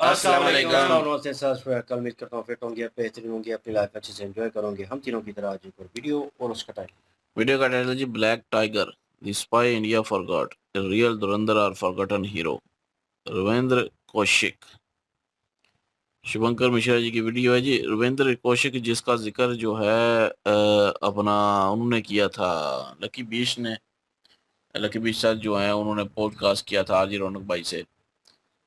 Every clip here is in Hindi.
अस्सलाम वालेकुम। नमस्ते सर, कल उम्मीद करता हूँ फिट होंगे, बेहतरीन होंगे, अपनी लाइफ अच्छे से एंजॉय करोगे। हम तीनों की तरह आज एक और वीडियो और उसका टाइटल। वीडियो का टाइटल जी black tiger the spy India forgot the real Dhurandhar और फॉरगॉटन हीरो रविंद्र कौशिक। शुभंकर मिश्रा जी की वीडियो है जी। रविंद्र कौशिक जिसका जिक्र जो है अपना उन्होंने किया था लकी बीच ने। लकी बीच साहब जो है उन्होंने पॉडकास्ट किया था आरजी रौनक भाई से,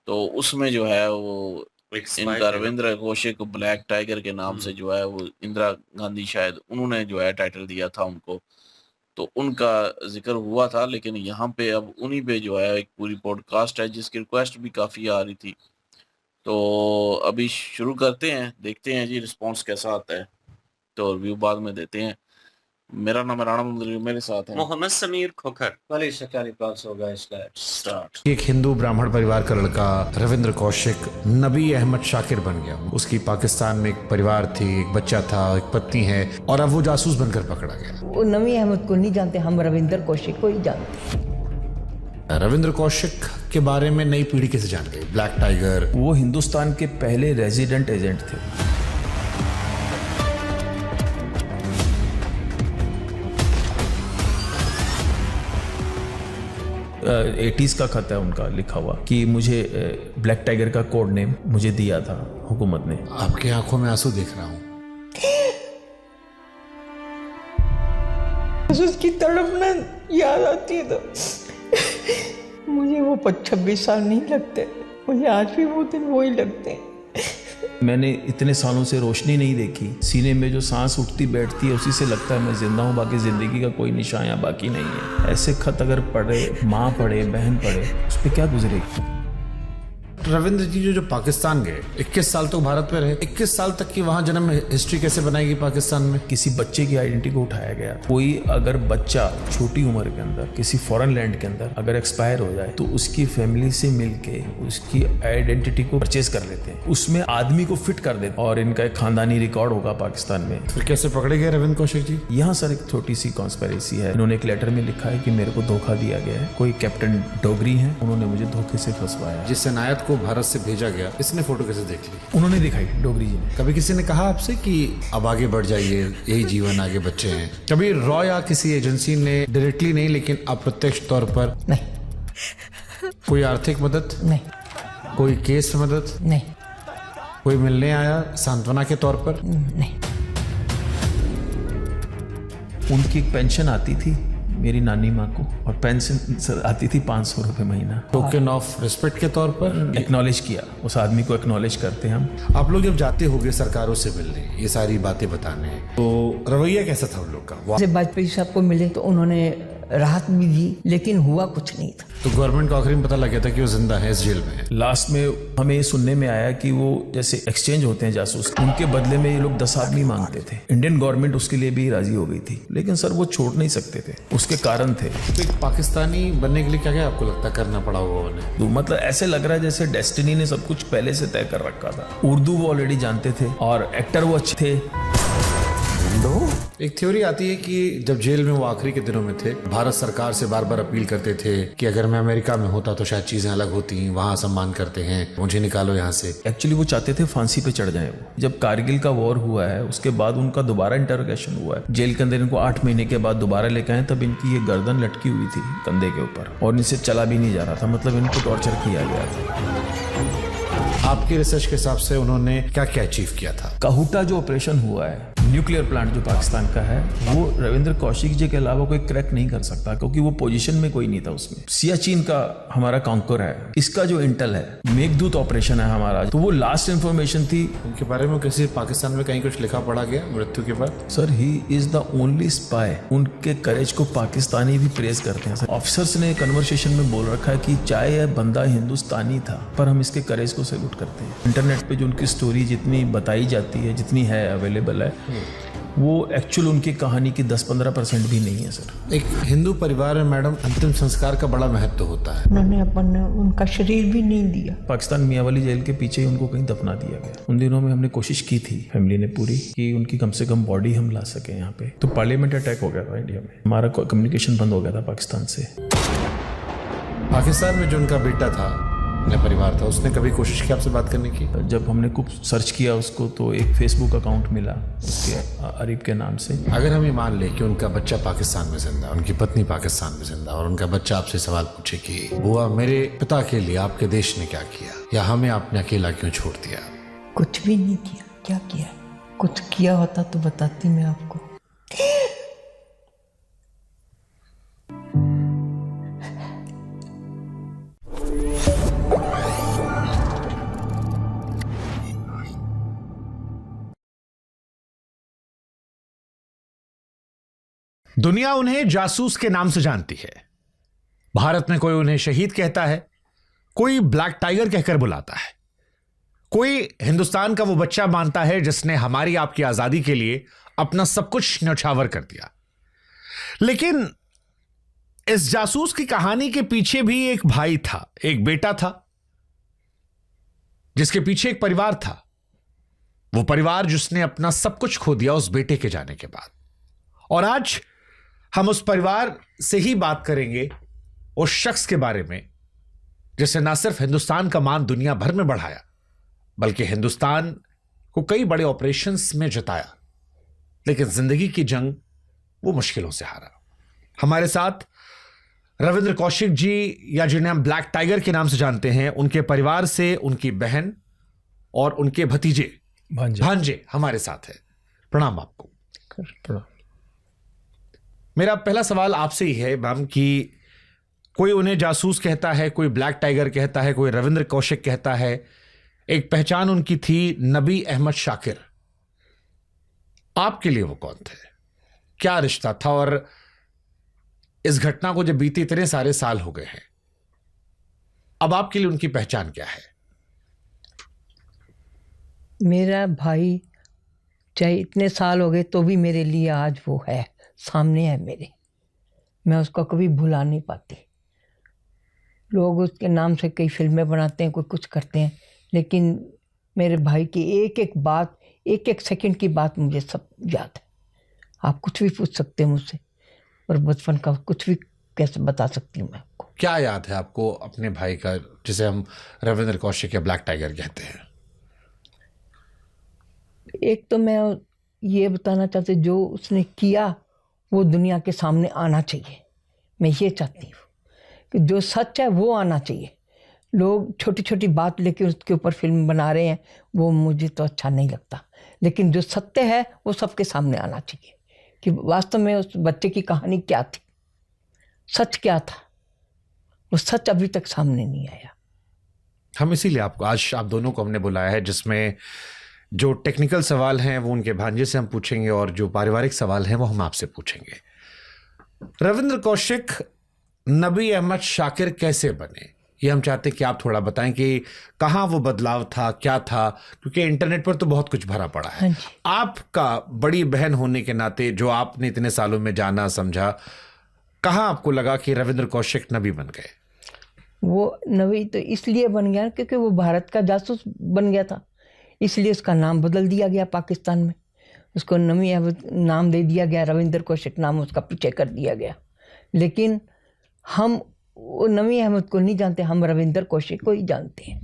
तो उसमें जो है वो इनका रविंद्र कौशिक ब्लैक टाइगर के नाम से जो है वो इंदिरा गांधी शायद उन्होंने जो है टाइटल दिया था उनको, तो उनका जिक्र हुआ था। लेकिन यहाँ पे अब उन्हीं पे जो है एक पूरी पॉडकास्ट है जिसकी रिक्वेस्ट भी काफ़ी आ रही थी। तो अभी शुरू करते हैं, देखते हैं जी रिस्पांस कैसा आता है, तो रिव्यू बाद में देते हैं। मेरा नाम है राणा मंदिर, मेरे साथ है मोहम्मद समीर खोखर। स्टार्ट। एक हिंदू ब्राह्मण परिवार का लड़का रविंद्र कौशिक नबी अहमद शाकिर बन गया। उसकी पाकिस्तान में एक परिवार थी, एक बच्चा था, एक पत्नी है, और अब वो जासूस बनकर पकड़ा गया। वो नबी अहमद को नहीं जानते, हम रविंद्र कौशिक को ही जानते। रविंद्र कौशिक के बारे में नई पीढ़ी कैसे जान गई? ब्लैक टाइगर, वो हिंदुस्तान के पहले रेजिडेंट एजेंट थे। एटीज़ का खत है उनका लिखा हुआ कि मुझे ब्लैक टाइगर का कोड नेम मुझे दिया था हुकूमत ने। आपकी आंखों में आंसू देख रहा हूँ। उसकी तड़पना याद आती है तो मुझे वो 26 साल नहीं लगते, मुझे आज भी वो दिन वही लगते हैं। मैंने इतने सालों से रोशनी नहीं देखी, सीने में जो सांस उठती बैठती है उसी से लगता है मैं जिंदा हूँ, बाकी जिंदगी का कोई निशान यहाँ बाकी नहीं है। ऐसे खत अगर पढ़े, माँ पढ़े, बहन पढ़े, उस पर क्या गुजरेगी? रविंद्र जी जो पाकिस्तान गए, 21 साल तक भारत में रहे। 21 साल तक की वहाँ जन्म हिस्ट्री कैसे बनाएगी पाकिस्तान में? किसी बच्चे की आइडेंटिटी को उठाया गया। कोई अगर बच्चा छोटी उम्र के अंदर किसी फॉरेन लैंड के अंदर अगर एक्सपायर हो जाए तो उसकी फैमिली से मिलके उसकी आइडेंटिटी को परचेज कर लेते हैं, उसमें आदमी को फिट कर देते हैं और इनका एक खानदानी रिकॉर्ड होगा पाकिस्तान में। फिर कैसे पकड़े गए रविंद्र कौशिक जी? यहाँ सर एक छोटी सी कॉन्स्पिरेसी है। इन्होंने एक लेटर में लिखा है कि मेरे को धोखा दिया गया है, कोई कैप्टन डोगरी है, उन्होंने मुझे धोखे से फंसवाया। जिस इनायत को भारत से भेजा गया, इसने फोटो कैसे देख ली? उन्होंने दिखाई डोगरी जी ने। कभी किसी ने कहा आपसे कि अब आगे बढ़ जाइए, यही जीवन, आगे बच्चे हैं? कभी रॉ या किसी एजेंसी ने डायरेक्टली नहीं लेकिन अप्रत्यक्ष तौर पर नहीं, कोई आर्थिक मदद नहीं, कोई केस मदद नहीं, कोई मिलने आया सांत्वना के तौर पर? नहीं। उनकी एक पेंशन आती थी मेरी नानी माँ को, और पेंशन सर आती थी 500 रुपये महीना। टोकन ऑफ रिस्पेक्ट के तौर पर एक्नॉलेज किया, उस आदमी को एक्नॉलेज करते हैं हम। आप लोग जब जाते होंगे सरकारों से मिलने, ये सारी बातें बताने, तो रवैया कैसा था उन लोग का? जब वाजपेयी साहब को मिले तो उन्होंने राहत भी दी, लेकिन हुआ कुछ नहीं था। तो गवर्नमेंट को आखिरी में पता लग गया था कि वो जिंदा है, इस जेल में है। लास्ट में हमें ये सुनने में आया कि वो जैसे एक्सचेंज होते हैं जासूस, उनके बदले में ये लोग 10 आदमी मांगते थे। इंडियन गवर्नमेंट उसके लिए भी राजी हो गई थी, लेकिन सर वो छोड़ नहीं सकते थे, उसके कारण थे। तो एक पाकिस्तानी बनने के लिए क्या क्या आपको लगता करना पड़ा होगा उन्हें? तो मतलब ऐसे लग रहा है जैसे डेस्टिनी ने सब कुछ पहले से तय कर रखा था। उर्दू वो ऑलरेडी जानते थे और एक्टर वो अच्छे थे। एक थ्योरी आती है कि जब जेल में वो आखिरी के दिनों में थे, भारत सरकार से बार बार अपील करते थे कि अगर मैं अमेरिका में होता तो शायद चीजें अलग होती, वहाँ सम्मान करते हैं, मुझे निकालो यहाँ से। एक्चुअली वो चाहते थे फांसी पे चढ़ जाएं वो। जब कारगिल का वॉर हुआ है उसके बाद उनका दोबारा इंटरोगेशन हुआ है जेल के अंदर। इनको 8 महीने के बाद दोबारा लेकर आए, तब इनकी ये गर्दन लटकी हुई थी कंधे के ऊपर और इनसे चला भी नहीं जा रहा था, मतलब इनको टॉर्चर किया गया था। आपकी रिसर्च के हिसाब से उन्होंने क्या क्या अचीव किया था? कहूटा जो ऑपरेशन हुआ है, न्यूक्लियर प्लांट जो पाकिस्तान का है, वो रविंद्र कौशिक जी के अलावा कोई क्रैक नहीं कर सकता, क्योंकि वो पोजीशन में कोई नहीं था उसमें। सियाचिन का हमारा कांकर है, इसका जो इंटेल है, मेघदूत ऑपरेशन है हमारा, तो वो लास्ट इंफॉर्मेशन थी। उनके बारे में किसी पाकिस्तान में कहीं कुछ लिखा पढ़ा गया मृत्यु के बाद? Sir he is the only spy. उनके करेज को पाकिस्तानी भी प्रेज करते हैं। ऑफिसर्स ने कन्वर्सेशन में बोल रखा है कि चाहे यह बंदा हिंदुस्तानी था, पर हम इसके करेज को सैल्यूट करते हैं। इंटरनेट पे जो उनकी स्टोरी जितनी बताई जाती है, जितनी है अवेलेबल है, वो एक्चुअल उनकी कहानी की 10-15% भी नहीं है सर। एक हिंदू परिवार में मैडम अंतिम संस्कार का बड़ा महत्व होता है। उन्होंने उनका शरीर भी नहीं दिया। पाकिस्तान मियांवाली जेल के पीछे ही उनको कहीं दफना दिया गया। उन दिनों में हमने कोशिश की थी फैमिली ने पूरी कि उनकी कम से कम बॉडी हम ला सके यहाँ पे, तो पार्लियामेंट अटैक हो गया था इंडिया में, हमारा कम्युनिकेशन बंद हो गया था पाकिस्तान से। पाकिस्तान में जो उनका बेटा था अपने परिवार था, उसने कभी कोशिश की आपसे बात करने की? जब हमने खूब सर्च किया उसको तो एक फेसबुक अकाउंट मिला उसके अरीब के नाम से। अगर हम ये मान लें कि उनका बच्चा पाकिस्तान में जिंदा, उनकी पत्नी पाकिस्तान में जिंदा, और उनका बच्चा आपसे सवाल पूछे कि बुआ मेरे पिता के लिए आपके देश ने क्या किया, या हमें आपने अकेला क्यों छोड़ दिया? कुछ भी नहीं किया। क्या किया? कुछ किया होता तो बताती मैं आपको। दुनिया उन्हें जासूस के नाम से जानती है। भारत में कोई उन्हें शहीद कहता है, कोई ब्लैक टाइगर कहकर बुलाता है, कोई हिंदुस्तान का वो बच्चा मानता है जिसने हमारी आपकी आजादी के लिए अपना सब कुछ न्यौछावर कर दिया। लेकिन इस जासूस की कहानी के पीछे भी एक भाई था, एक बेटा था, जिसके पीछे एक परिवार था। वो परिवार जिसने अपना सब कुछ खो दिया उस बेटे के जाने के बाद। और आज हम उस परिवार से ही बात करेंगे, उस शख्स के बारे में जिसने ना सिर्फ हिंदुस्तान का मान दुनिया भर में बढ़ाया, बल्कि हिंदुस्तान को कई बड़े ऑपरेशंस में जिताया, लेकिन जिंदगी की जंग वो मुश्किलों से हारा। हमारे साथ रविंद्र कौशिक जी, या जिन्हें हम ब्लैक टाइगर के नाम से जानते हैं, उनके परिवार से उनकी बहन और उनके भतीजे भांजे हमारे साथ है। प्रणाम आपको। प्रणाम। मेरा पहला सवाल आपसे ही है मैम कि कोई उन्हें जासूस कहता है, कोई ब्लैक टाइगर कहता है, कोई रविंद्र कौशिक कहता है। एक पहचान उनकी थी नबी अहमद शाकिर। आपके लिए वो कौन थे? क्या रिश्ता था? और इस घटना को जब बीते इतने सारे साल हो गए हैं, अब आपके लिए उनकी पहचान क्या है? मेरा भाई, चाहे इतने साल हो गए तो भी मेरे लिए आज वो है, सामने है मेरे। मैं उसको कभी भुला नहीं पाती। लोग उसके नाम से कई फिल्में बनाते हैं, कोई कुछ करते हैं, लेकिन मेरे भाई की एक एक बात, एक एक सेकंड की बात मुझे सब याद है। आप कुछ भी पूछ सकते हैं मुझसे, और बचपन का कुछ भी कैसे बता सकती हूँ मैं आपको। क्या याद है आपको अपने भाई का, जिसे हम रविंद्र कौशिक या ब्लैक टाइगर कहते हैं? एक तो मैं ये बताना चाहती, जो उसने किया वो दुनिया के सामने आना चाहिए। मैं ये चाहती हूँ कि जो सच है वो आना चाहिए। लोग छोटी छोटी बात लेके उसके ऊपर फिल्म बना रहे हैं, वो मुझे तो अच्छा नहीं लगता। लेकिन जो सत्य है वो सबके सामने आना चाहिए कि वास्तव में उस बच्चे की कहानी क्या थी, सच क्या था। वो सच अभी तक सामने नहीं आया। हम इसीलिए आपको आज, आप दोनों को हमने बुलाया है, जिसमें जो टेक्निकल सवाल हैं वो उनके भांजे से हम पूछेंगे, और जो पारिवारिक सवाल हैं वो हम आपसे पूछेंगे। रविंद्र कौशिक नबी अहमद शाकिर कैसे बने, ये हम चाहते हैं कि आप थोड़ा बताएं कि कहाँ वो बदलाव था, क्या था, क्योंकि इंटरनेट पर तो बहुत कुछ भरा पड़ा है। हाँ, आपका बड़ी बहन होने के नाते, जो आपने इतने सालों में जाना समझा, कहाँ आपको लगा कि रविंद्र कौशिक नबी बन गए? वो नबी तो इसलिए बन गया क्योंकि वो भारत का जासूस बन गया था, इसलिए उसका नाम बदल दिया गया। पाकिस्तान में उसको नबी अहमद नाम दे दिया गया, रविंद्र कौशिक नाम उसका पीछे कर दिया गया। लेकिन हम वो नबी अहमद को नहीं जानते, हम रविंद्र कौशिक को ही जानते हैं।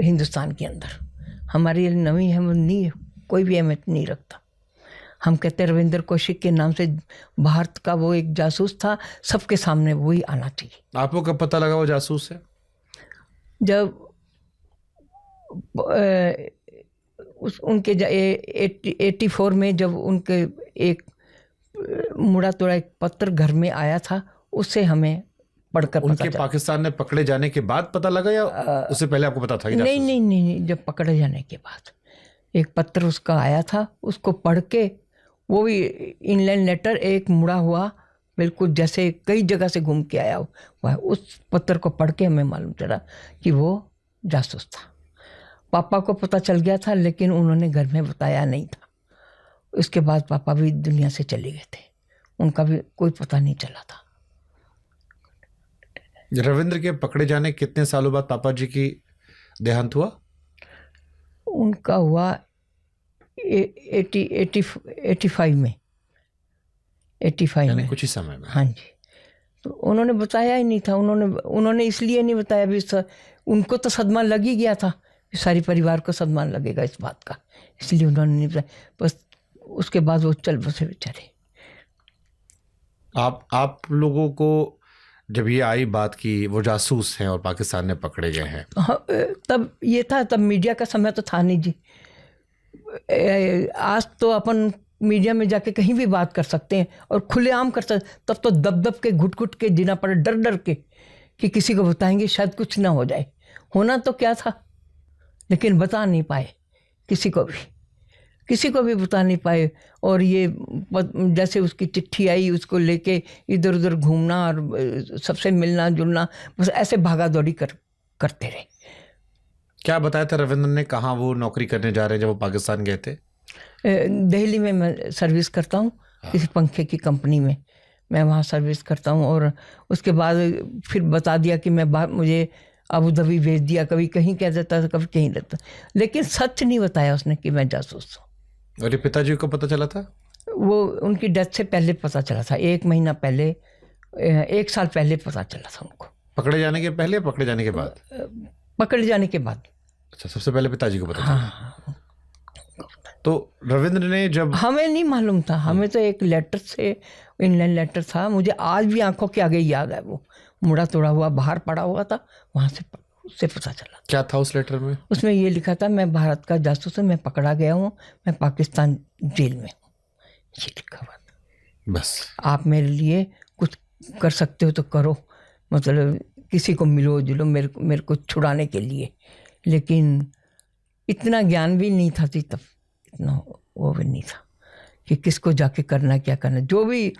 हिंदुस्तान के अंदर हमारे लिए नबी अहमद नहीं, कोई भी अहमियत नहीं रखता। हम कहते हैं रविंद्र कौशिक के नाम से भारत का वो एक जासूस था, सबके सामने वही आना चाहिए। आपको कब पता लगा वो जासूस है? जब उनके 84 में जब उनके एक मुड़ा तोड़ा एक पत्र घर में आया था, उससे हमें पढ़कर पता उनके चला। पाकिस्तान में पकड़े जाने के बाद पता लगा, या उससे पहले आपको पता था? नहीं नहीं नहीं नहीं, जब पकड़े जाने के बाद एक पत्र उसका आया था, उसको पढ़ के, वो भी इनलैंड लेटर, एक मुड़ा हुआ, बिल्कुल जैसे कई जगह से घूम के आया हुआ। उस पत्र को पढ़ के हमें मालूम चला कि वो जासूस था। पापा को पता चल गया था, लेकिन उन्होंने घर में बताया नहीं था। उसके बाद पापा भी दुनिया से चले गए थे, उनका भी कोई पता नहीं चला था। रविंद्र के पकड़े जाने कितने सालों बाद पापा जी की देहांत हुआ? उनका हुआ 85 में। 85 में, कुछ ही समय में। हाँ जी। तो उन्होंने बताया ही नहीं था। उन्होंने इसलिए नहीं बताया भी उनको तो सदमा लग ही गया था, सारी परिवार को सदमा लगेगा इस बात का, इसलिए उन्होंने नहीं बताया। बस उसके बाद वो चल बसे बेचारे। आप लोगों को जब ये आई बात की वो जासूस हैं और पाकिस्तान में पकड़े गए हैं, हाँ, तब ये था, तब मीडिया का समय तो था नहीं जी। आज तो अपन मीडिया में जाके कहीं भी बात कर सकते हैं और खुलेआम कर सकते। तब तो दब दब के घुट घुट के जीना पड़े, डर डर के कि किसी को बताएंगे शायद कुछ ना हो जाए। होना तो क्या था, लेकिन बता नहीं पाए, किसी को भी बता नहीं पाए। और ये जैसे उसकी चिट्ठी आई, उसको लेके इधर उधर घूमना और सबसे मिलना जुलना, बस ऐसे भागा दौड़ी करते रहे। क्या बताया था रविंद्र ने, कहाँ वो नौकरी करने जा रहे हैं जब वो पाकिस्तान गए थे? दिल्ली में मैं सर्विस करता हूँ, किसी पंखे की कंपनी में मैं वहाँ सर्विस करता हूँ। और उसके बाद फिर बता दिया कि मुझे अबू धाबी भेज दिया, कभी कहीं कह देता था, कभी कहीं देता, लेकिन सच नहीं बताया उसने कि मैं जासूस हूँ। और ये पिताजी को पता चला था? वो उनकी डेथ से पहले पता चला था, 1 महीना पहले, 1 साल पहले पता चला था उनको। पकड़े जाने के पहले, पकड़े जाने के बाद? पकड़े जाने के बाद। अच्छा, सबसे पहले पिताजी को पता चला। हाँ। तो रविंद्र ने जब, हमें नहीं मालूम था, हमें तो एक लेटर से, इनलाइन लेटर था, मुझे आज भी आंखों के आगे याद है, वो मुड़ा तोड़ा हुआ बाहर पड़ा हुआ था, वहाँ से उससे पता चला। क्या था उस लेटर में? उसमें ये लिखा था, मैं भारत का जासूस हूँ, मैं पकड़ा गया हूँ, मैं पाकिस्तान जेल में हूँ, ये लिखा हुआ था। बस आप मेरे लिए कुछ कर सकते हो तो करो, मतलब किसी को मिलो जुलो मेरे को छुड़ाने के लिए। लेकिन इतना ज्ञान भी नहीं था तब, इतना वो भी नहीं था कि किसको जाके करना, क्या करना। जो भी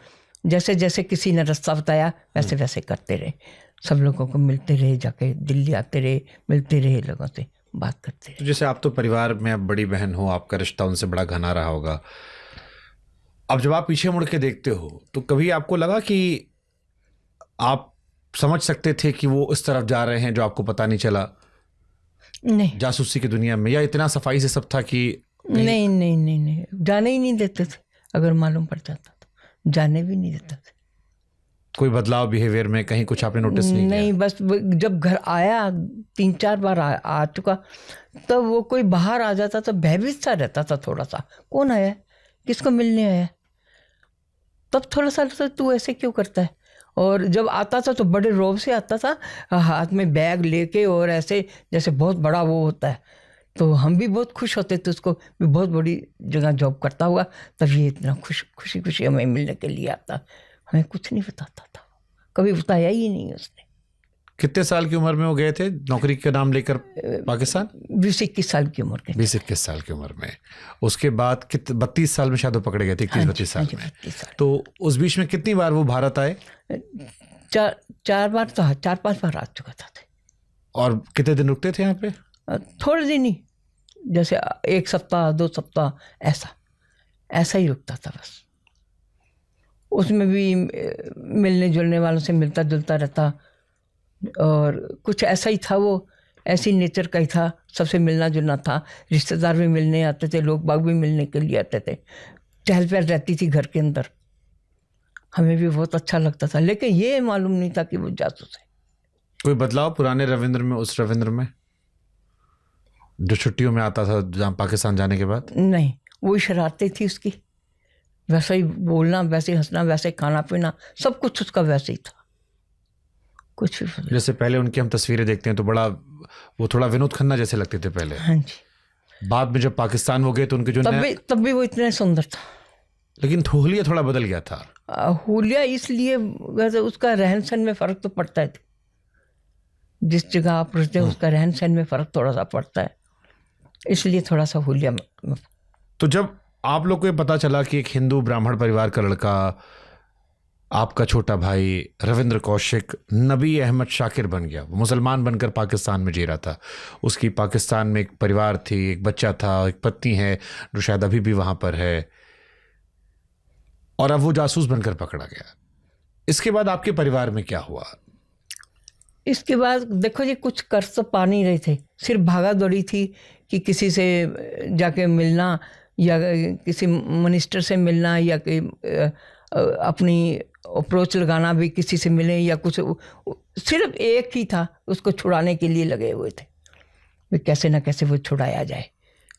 जैसे जैसे किसी ने रास्ता बताया वैसे वैसे करते रहे, सब लोगों को मिलते रहे, जाके दिल्ली आते रहे, मिलते रहे, लोगों से बात करते रहे। तो जैसे आप तो परिवार में अब बड़ी बहन हो, आपका रिश्ता उनसे बड़ा घना रहा होगा। अब जब आप पीछे मुड़ के देखते हो तो कभी आपको लगा कि आप समझ सकते थे कि वो इस तरफ जा रहे हैं जो आपको पता नहीं चला? नहीं, जासूसी की दुनिया में, या इतना सफाई से सब था कि नहीं नहीं नहीं नहीं, जाने ही नहीं देते थे। अगर मालूम पड़ जाता तो जाने भी नहीं देते थे। कोई बदलाव बिहेवियर में कहीं कुछ आपने नोटिस नहीं नहीं, किया? बस जब घर आया, 3-4 बार आ चुका, तब वो कोई बाहर आ जाता तो भयभीत सा रहता था थोड़ा सा, कौन आया, किसको मिलने आया, तब थोड़ा सा लगता तू ऐसे क्यों करता है। और जब आता था तो बड़े रौब से आता था, हाथ में बैग लेके, और ऐसे जैसे बहुत बड़ा वो होता है। तो हम भी बहुत खुश होते थे, उसको भी बहुत बड़ी जगह जॉब करता हुआ, तब ये इतना खुशी खुशी हमें मिलने के लिए आता। हमें कुछ नहीं बताता था, कभी बताया ही नहीं उसने। कितने साल की उम्र में वो गए थे नौकरी का नाम लेकर पाकिस्तान? 20-21 साल की उम्र के। 20-21 साल की उम्र में। उसके बाद 32 साल में शायद वो पकड़े गए थे, 31-32 साल में। 32 साल। तो उस बीच में कितनी बार वो भारत आए? 4 बार तो 4-5 बार आ चुका था। और कितने दिन रुकते थे यहाँ पे? थोड़े दिन ही, जैसे 1 सप्ताह 2 सप्ताह, ऐसा ही रुकता था बस। उसमें भी मिलने जुलने वालों से मिलता जुलता रहता, और कुछ ऐसा ही था, वो ऐसी नेचर का ही था, सबसे मिलना जुलना था। रिश्तेदार भी मिलने आते थे, लोग बाग भी मिलने के लिए आते थे, चहल पहल रहती थी घर के अंदर, हमें भी बहुत अच्छा लगता था। लेकिन ये मालूम नहीं था कि वो जासूस है। कोई बदलाव पुराने रविंद्र में, उस रविंद्र में जो छुट्टियों में आता था जहाँ पाकिस्तान जाने के बाद? नहीं, वही शरारतें थी उसकी, वैसा ही बोलना, वैसे ही हंसना, वैसे खाना पीना, सब कुछ उसका वैसे ही था, कुछ भी बदला। जैसे पहले उनकी हम तस्वीरें देखते हैं तो बड़ा, वो थोड़ा विनोद खन्ना जैसे लगते थे पहले। हाँ जी। बाद में जब पाकिस्तान हो गए तो उनके जो तब भी वो इतना सुंदर था। लेकिन हुलिया थोड़ा बदल गया था। हुलिया इसलिए, वैसे उसका रहन सहन में फ़र्क तो पड़ता है, जिस जगह आप रहते हैं उसका रहन सहन में फ़र्क थोड़ा सा पड़ता है, इसलिए थोड़ा सा हुलिया में। तो जब आप लोग को ये पता चला कि एक हिंदू ब्राह्मण परिवार का लड़का, आपका छोटा भाई रविंद्र कौशिक नबी अहमद शाकिर बन गया, वो मुसलमान बनकर पाकिस्तान में जी रहा था, उसकी पाकिस्तान में एक परिवार थी, एक बच्चा था, एक पत्नी है जो शायद अभी भी वहाँ पर है, और अब वो जासूस बनकर पकड़ा गया, इसके बाद आपके परिवार में क्या हुआ? इसके बाद देखो जी, कुछ कर तो पा नहीं रहे थे, सिर्फ भागा दौड़ी थी कि किसी से जाके मिलना, या किसी मिनिस्टर से मिलना, या कि अपनी अप्रोच लगाना भी किसी से मिले या कुछ, सिर्फ एक ही था, उसको छुड़ाने के लिए लगे हुए थे भी कैसे ना कैसे वो छुड़ाया जाए,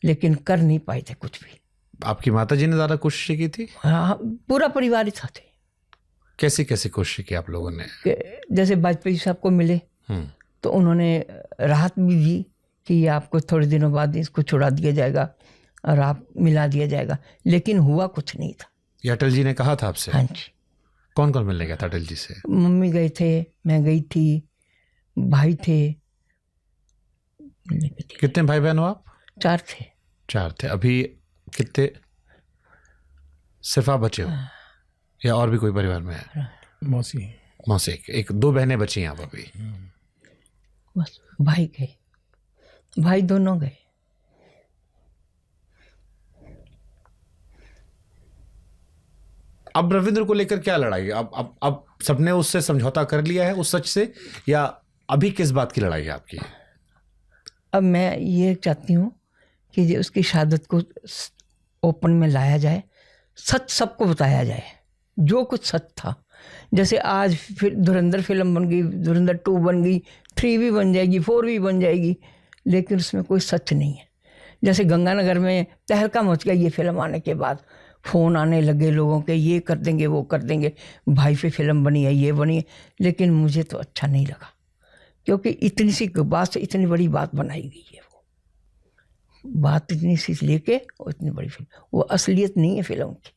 लेकिन कर नहीं पाए थे कुछ भी। आपकी माताजी ने ज़्यादा कोशिश की थी? हाँ, पूरा परिवार ही साथ थे। कैसी कैसी कोशिश की आप लोगों ने? जैसे वाजपेयी साहब को मिले तो उन्होंने राहत भी दी कि ये आपको थोड़े दिनों बाद इसको छुड़ा दिया जाएगा और आप मिला दिया जाएगा, लेकिन हुआ कुछ नहीं था। ये अटल जी ने कहा था आपसे? हाँ जी। कौन कौन मिलने गया था अटल जी से? मम्मी गए थे, मैं गई थी, भाई थे। कितने भाई बहन हो आप? 4 थे। 4 थे। अभी कितने? सिर्फ आप बचे हो या और भी कोई परिवार में है? मौसी एक 2 बहनें बची हैं आप अभी? बस भाई गए, भाई दोनों गए। अब रविंद्र को लेकर क्या लड़ाई है? अब सबने उससे समझौता कर लिया है उस सच से, या अभी किस बात की लड़ाई है आपकी? अब मैं ये चाहती हूँ कि ये उसकी शहादत को ओपन में लाया जाए, सच सबको बताया जाए, जो कुछ सच था। जैसे आज फिर धुरंधर फिल्म बन गई, धुरंधर 2 बन गई, 3 भी बन जाएगी, 4 भी बन जाएगी, लेकिन उसमें कोई सच नहीं है। जैसे गंगानगर में तहलका मच गया ये फिल्म आने के बाद, फ़ोन आने लगे लोगों के, ये कर देंगे वो कर देंगे, भाई पे फिल्म बनी है, ये बनी है, लेकिन मुझे तो अच्छा नहीं लगा, क्योंकि इतनी सी बात से इतनी बड़ी बात बनाई गई है। वो बात इतनी सी लेके और इतनी बड़ी फिल्म, वो असलियत नहीं है फिल्म की।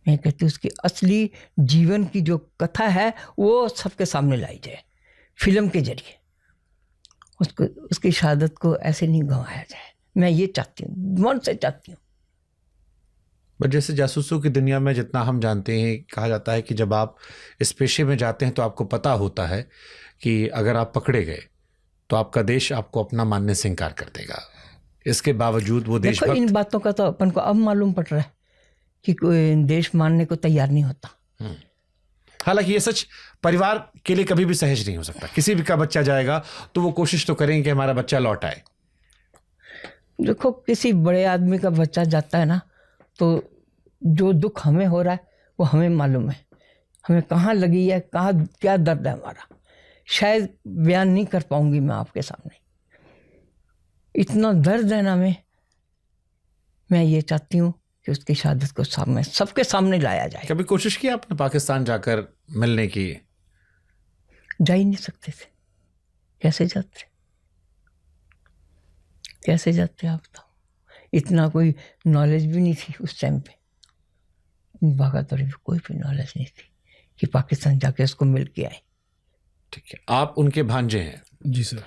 मैं कहती हूँ उसकी असली जीवन की जो कथा है वो सबके सामने लाई जाए फिल्म के जरिए, उसको उसकी शहादत को ऐसे नहीं गंवाया जाए। मैं ये चाहती हूँ, मन से चाहती हूँ। बट जैसे जासूसों की दुनिया में जितना हम जानते हैं, कहा जाता है कि जब आप इस पेशे में जाते हैं तो आपको पता होता है कि अगर आप पकड़े गए तो आपका देश आपको अपना मानने से इनकार कर देगा। इसके बावजूद वो देखो, इन देशभक्त, बातों का तो अपन को अब मालूम पड़ रहा है कि कोई देश मानने को तैयार नहीं होता। हालांकि ये सच परिवार के लिए कभी भी सहज नहीं हो सकता। किसी भी का बच्चा जाएगा तो वो कोशिश तो करेंगे कि हमारा बच्चा लौट आए। देखो, किसी बड़े आदमी का बच्चा जाता है ना, तो जो दुख हमें हो रहा है वो हमें मालूम है, हमें कहाँ लगी है, कहाँ क्या दर्द है हमारा, शायद बयान नहीं कर पाऊंगी मैं आपके सामने। इतना दर्द है ना मैं ये चाहती हूँ कि उसकी शहादत को सामने, सबके सामने लाया जाए। कभी कोशिश की आपने पाकिस्तान जाकर मिलने की? जा ही नहीं सकते थे। कैसे जाते आप बताओ? इतना कोई नॉलेज भी नहीं थी उस टाइम पे, भागादौड़ी में कोई भी नॉलेज नहीं थी कि पाकिस्तान जाके उसको मिल के आए। ठीक है, आप उनके भांजे हैं? जी सर।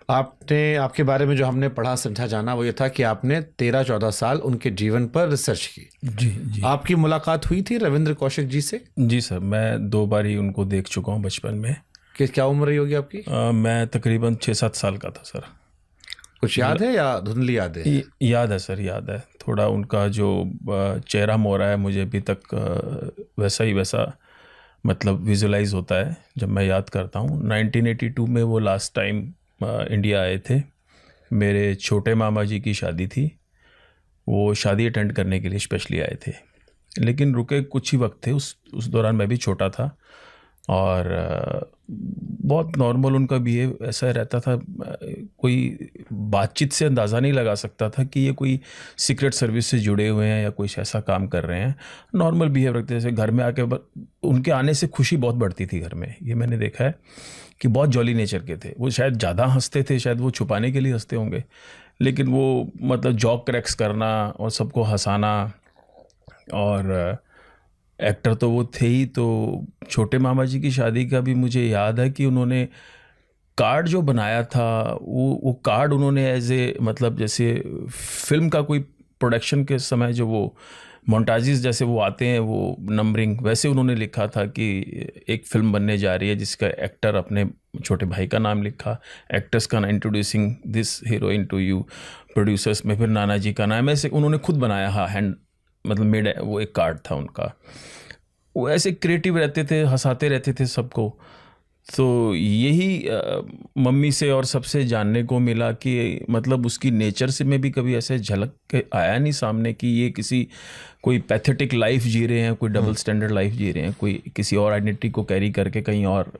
आपने, आपके बारे में जो हमने पढ़ा समझा जाना वो ये था कि आपने 13-14 साल उनके जीवन पर रिसर्च की। जी। आपकी मुलाकात हुई थी रविंद्र कौशिक जी से? जी सर, मैं 2 बार ही उनको देख चुका हूँ बचपन में। कि क्या उम्र रही होगी आपकी? मैं तकरीबन 6-7 साल का था सर। कुछ याद है या धुंधली याद है? याद है सर, याद है। थोड़ा उनका जो चेहरा मोहरा है मुझे अभी तक वैसा मतलब विजुलाइज होता है जब मैं याद करता हूँ। 1982 में वो लास्ट टाइम इंडिया आए थे। मेरे छोटे मामा जी की शादी थी, वो शादी अटेंड करने के लिए स्पेशली आए थे, लेकिन रुके कुछ ही वक्त थे। उस दौरान मैं भी छोटा था और बहुत नॉर्मल उनका बिहेव ऐसा रहता था, कोई बातचीत से अंदाज़ा नहीं लगा सकता था कि ये कोई सीक्रेट सर्विस से जुड़े हुए हैं या कोई ऐसा काम कर रहे हैं। नॉर्मल बिहेव रखते, जैसे घर में आके उनके आने से खुशी बहुत बढ़ती थी घर में। ये मैंने देखा है कि बहुत जॉली नेचर के थे वो। शायद ज़्यादा हंसते थे, शायद वो छुपाने के लिए हंसते होंगे, लेकिन वो मतलब जॉक क्रैक्स करना और सबको हंसाना, और एक्टर तो वो थे ही। तो छोटे मामा जी की शादी का भी मुझे याद है कि उन्होंने कार्ड जो बनाया था वो कार्ड उन्होंने एज ए मतलब जैसे फिल्म का कोई प्रोडक्शन के समय जो वो मोन्टाजेस जैसे वो आते हैं, वो नंबरिंग, वैसे उन्होंने लिखा था कि एक फिल्म बनने जा रही है जिसका एक्टर अपने छोटे भाई का नाम लिखा, एक्टर्स का नाम, introducing this heroine to you, producers में फिर नाना जी का नाम, ऐसे उन्होंने खुद बनाया। हाँ, हैंड मतलब मेड, वो एक कार्ड था उनका। वो ऐसे क्रिएटिव रहते थे, हंसाते रहते थे सबको। तो यही मम्मी से और सबसे जानने को मिला कि मतलब उसकी नेचर से में भी कभी ऐसे झलक के आया नहीं सामने कि ये कोई पैथेटिक लाइफ जी रहे हैं, कोई डबल स्टैंडर्ड लाइफ जी रहे हैं, कोई किसी और आइडेंटिटी को कैरी करके कहीं और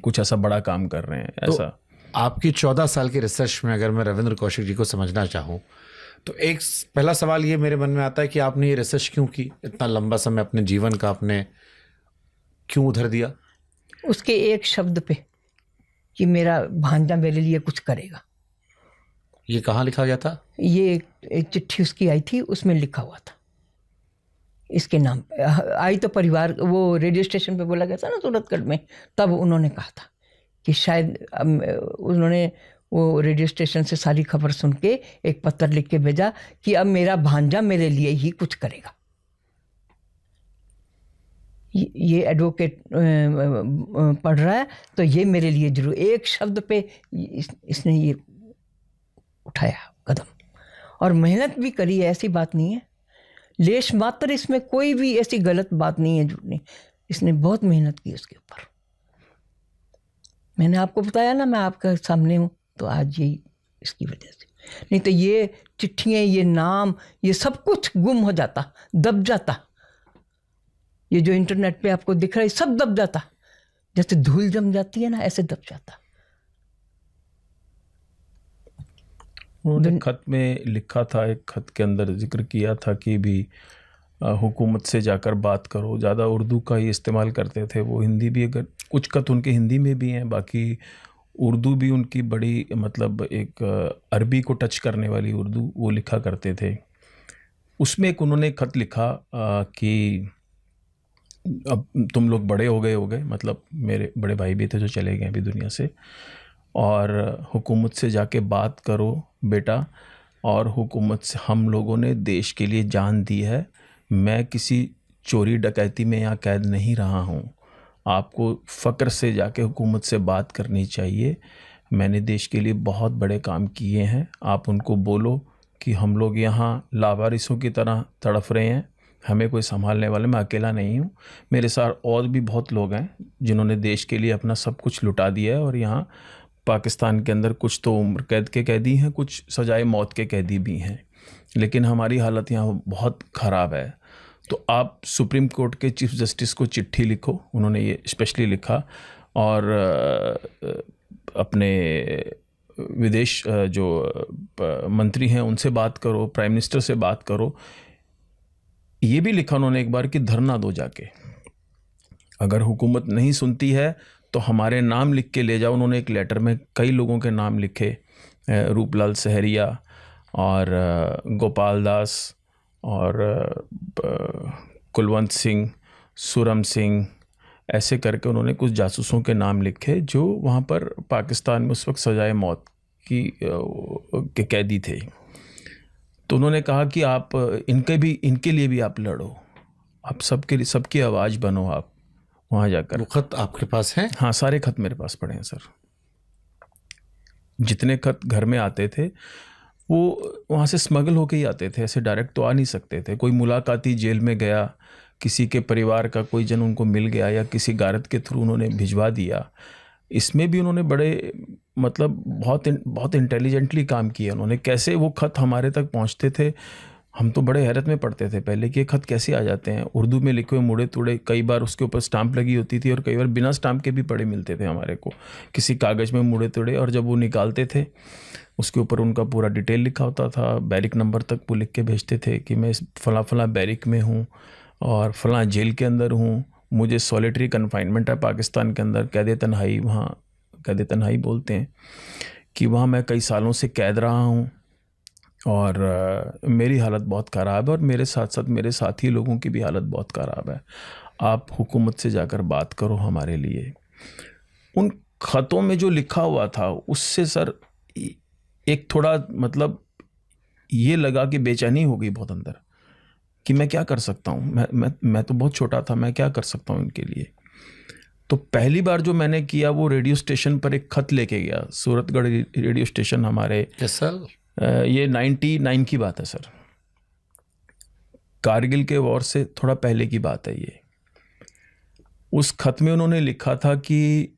कुछ ऐसा बड़ा काम कर रहे हैं। तो ऐसा आपकी 14 साल की रिसर्च में अगर मैं रविंद्र कौशिक जी को समझना चाहूँ तो एक पहला सवाल ये मेरे मन में आता है कि आपने ये रिसर्च क्यों की, इतना लंबा समय अपने जीवन का आपने क्यों उधर दिया? उसके एक शब्द पे कि मेरा भांजा मेरे लिए कुछ करेगा। ये कहाँ लिखा गया था? ये एक चिट्ठी उसकी आई थी, उसमें लिखा हुआ था इसके नाम पे। आई तो परिवार, वो रेडियो स्टेशन पे बोला गया था ना सूरतगढ़ में, तब उन्होंने कहा था कि शायद उन्होंने वो रेडियो स्टेशन से सारी खबर सुन के एक पत्र लिख के भेजा कि अब मेरा भांजा मेरे लिए ही कुछ करेगा। ये एडवोकेट पढ़ रहा है तो ये मेरे लिए जरूर, एक शब्द पे इसने ये उठाया कदम और मेहनत भी करी है, ऐसी बात नहीं है, लेश मात्र इसमें कोई भी ऐसी गलत बात नहीं है, झूठ नहीं, इसने बहुत मेहनत की उसके ऊपर। मैंने आपको बताया ना मैं आपके सामने हूँ, तो आज यही इसकी वजह से, नहीं तो ये चिट्ठियाँ, ये नाम, ये सब कुछ गुम हो जाता, दब जाता। ये जो इंटरनेट पे आपको दिख रहा है सब दब जाता, जैसे धूल जम जाती है ना, ऐसे दब जाता। उन्होंने खत में लिखा था, एक खत के अंदर जिक्र किया था कि भी हुकूमत से जाकर बात करो। ज़्यादा उर्दू का ही इस्तेमाल करते थे वो, हिंदी भी, अगर कुछ खत उनके हिंदी में भी हैं, बाकी उर्दू भी उनकी बड़ी मतलब एक अरबी को टच करने वाली उर्दू वो लिखा करते थे। उसमें एक उन्होंने खत लिखा कि अब तुम लोग बड़े हो गए, मतलब मेरे बड़े भाई भी थे जो चले गए अभी दुनिया से, और हुकूमत से जाके बात करो बेटा, और हुकूमत से, हम लोगों ने देश के लिए जान दी है, मैं किसी चोरी डकैती में यहाँ कैद नहीं रहा हूँ, आपको फ़क्र से जाके हुकूमत से बात करनी चाहिए, मैंने देश के लिए बहुत बड़े काम किए हैं, आप उनको बोलो कि हम लोग यहाँ लावारिसों की तरह तड़फ रहे हैं, हमें कोई संभालने वाला, मैं अकेला नहीं हूँ, मेरे साथ और भी बहुत लोग हैं जिन्होंने देश के लिए अपना सब कुछ लुटा दिया है, और यहाँ पाकिस्तान के अंदर कुछ तो उम्र कैद के कैदी हैं, कुछ सजाए मौत के कैदी भी हैं, लेकिन हमारी हालत यहाँ बहुत ख़राब है, तो आप सुप्रीम कोर्ट के चीफ जस्टिस को चिट्ठी लिखो। उन्होंने ये स्पेशली लिखा, और अपने विदेश जो मंत्री हैं उनसे बात करो, प्राइम मिनिस्टर से बात करो। ये भी लिखा उन्होंने एक बार कि धरना दो जाके, अगर हुकूमत नहीं सुनती है तो हमारे नाम लिख के ले जाओ। उन्होंने एक लेटर में कई लोगों के नाम लिखे, रूपलाल सहरिया और गोपाल दास और कुलवंत सिंह, सुरम सिंह, ऐसे करके उन्होंने कुछ जासूसों के नाम लिखे जो वहाँ पर पाकिस्तान में उस वक्त सजाए मौत के कैदी थे। तो उन्होंने कहा कि आप इनके लिए भी आप लड़ो, आप सबके लिए, सबकी आवाज़ बनो आप वहाँ जाकर। वो खत आपके पास हैं? हाँ, सारे खत मेरे पास पड़े हैं सर। जितने खत घर में आते थे वो वहाँ से स्मगल होके ही आते थे, ऐसे डायरेक्ट तो आ नहीं सकते थे। कोई मुलाकाती जेल में गया, किसी के परिवार का कोई जन उनको मिल गया, या किसी गारद के थ्रू उन्होंने भिजवा दिया। इसमें भी उन्होंने बड़े मतलब बहुत इंटेलिजेंटली काम किया उन्होंने। कैसे वो खत हमारे तक पहुँचते थे, हम तो बड़े हैरत में पढ़ते थे पहले कि ये खत कैसे आ जाते हैं, उर्दू में लिखे हुए मुड़े तुड़े, कई बार उसके ऊपर स्टाम्प लगी होती थी और कई बार बिना स्टाम्प के भी पड़े मिलते थे हमारे को, किसी कागज़ में मुड़े तुड़े, और जब वो निकालते थे उसके ऊपर उनका पूरा डिटेल लिखा होता था, बैरिक नंबर तक वो लिख के भेजते थे कि मैं इस फला बैरिक में हूँ और फला जेल के अंदर हूँ, मुझे सॉलिटरी कन्फाइनमेंट है पाकिस्तान के अंदर, कैद तन्हाई, वहाँ कैद तन्हाई बोलते हैं, कि वहाँ मैं कई सालों से कैद रहा हूँ और मेरी हालत बहुत ख़राब है, और मेरे साथ साथ मेरे साथी लोगों की भी हालत बहुत ख़राब है, आप हुकूमत से जाकर बात करो हमारे लिए। उन ख़तों में जो लिखा हुआ था उससे सर एक थोड़ा मतलब ये लगा कि बेचैनी हो गई बहुत अंदर, कि मैं क्या कर सकता हूँ, मैं तो बहुत छोटा था, मैं क्या कर सकता हूँ इनके लिए। तो पहली बार जो मैंने किया वो रेडियो स्टेशन पर एक ख़त लेके गया, सूरतगढ़ रेडियो स्टेशन हमारे, सर ये 99 की बात है सर, कारगिल के वॉर से थोड़ा पहले की बात है ये। उस खत में उन्होंने लिखा था कि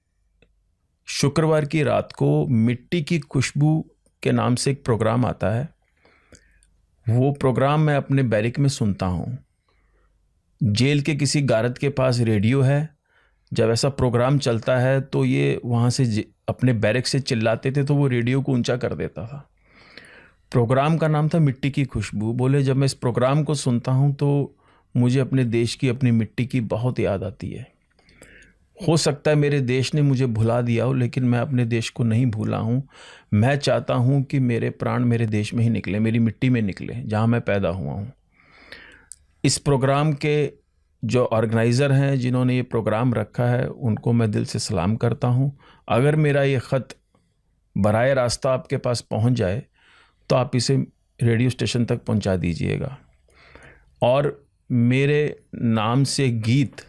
शुक्रवार की रात को मिट्टी की खुशबू के नाम से एक प्रोग्राम आता है। वो प्रोग्राम मैं अपने बैरिक में सुनता हूँ। जेल के किसी गारद के पास रेडियो है। जब ऐसा प्रोग्राम चलता है तो ये वहाँ से अपने बैरिक से चिल्लाते थे, तो वो रेडियो को ऊंचा कर देता था। प्रोग्राम का नाम था मिट्टी की खुशबू। बोले जब मैं इस प्रोग्राम को सुनता हूँ तो मुझे अपने देश की, अपनी मिट्टी की बहुत याद आती है। हो सकता है मेरे देश ने मुझे भुला दिया हो, लेकिन मैं अपने देश को नहीं भूला हूँ। मैं चाहता हूँ कि मेरे प्राण मेरे देश में ही निकले, मेरी मिट्टी में निकले, जहाँ मैं पैदा हुआ हूँ। इस प्रोग्राम के जो ऑर्गेनाइज़र हैं, जिन्होंने ये प्रोग्राम रखा है, उनको मैं दिल से सलाम करता हूँ। अगर मेरा ये ख़त बराए रास्ता आपके पास पहुँच जाए तो आप इसे रेडियो स्टेशन तक पहुँचा दीजिएगा। और मेरे नाम से गीत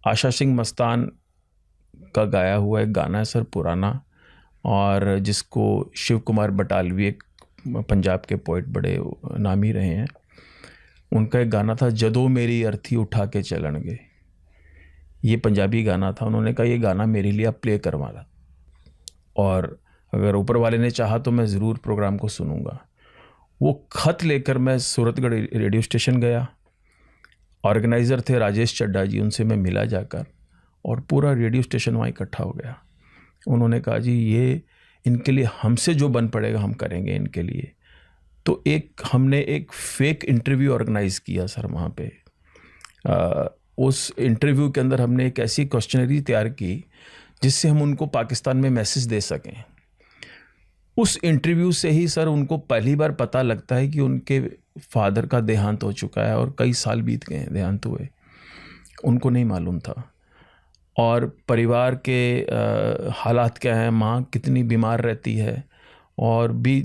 आशा सिंह मस्तान का गाया हुआ एक गाना है सर, पुराना, और जिसको शिव कुमार बटालवी, एक पंजाब के पोइट बड़े नामी रहे हैं, उनका एक गाना था, जदों मेरी अर्थी उठा के चलणगे। ये पंजाबी गाना था। उन्होंने कहा ये गाना मेरे लिए आप प्ले करवाना, और अगर ऊपर वाले ने चाहा तो मैं ज़रूर प्रोग्राम को सुनूंगा। वो खत लेकर मैं सूरतगढ़ रेडियो स्टेशन गया। ऑर्गेनाइज़र थे राजेश चड्डा जी, उनसे मैं मिला जाकर, और पूरा रेडियो स्टेशन वहाँ इकट्ठा हो गया। उन्होंने कहा जी ये इनके लिए हमसे जो बन पड़ेगा हम करेंगे इनके लिए। तो हमने एक फेक इंटरव्यू ऑर्गेनाइज़ किया सर वहाँ पे। उस इंटरव्यू के अंदर हमने एक ऐसी क्वेश्चनरी तैयार की जिससे हम उनको पाकिस्तान में मैसेज दे सकें। उस इंटरव्यू से ही सर उनको पहली बार पता लगता है कि उनके फादर का देहांत हो चुका है, और कई साल बीत गए हैं देहांत हुए, उनको नहीं मालूम था। और परिवार के हालात क्या हैं, माँ कितनी बीमार रहती है, और भी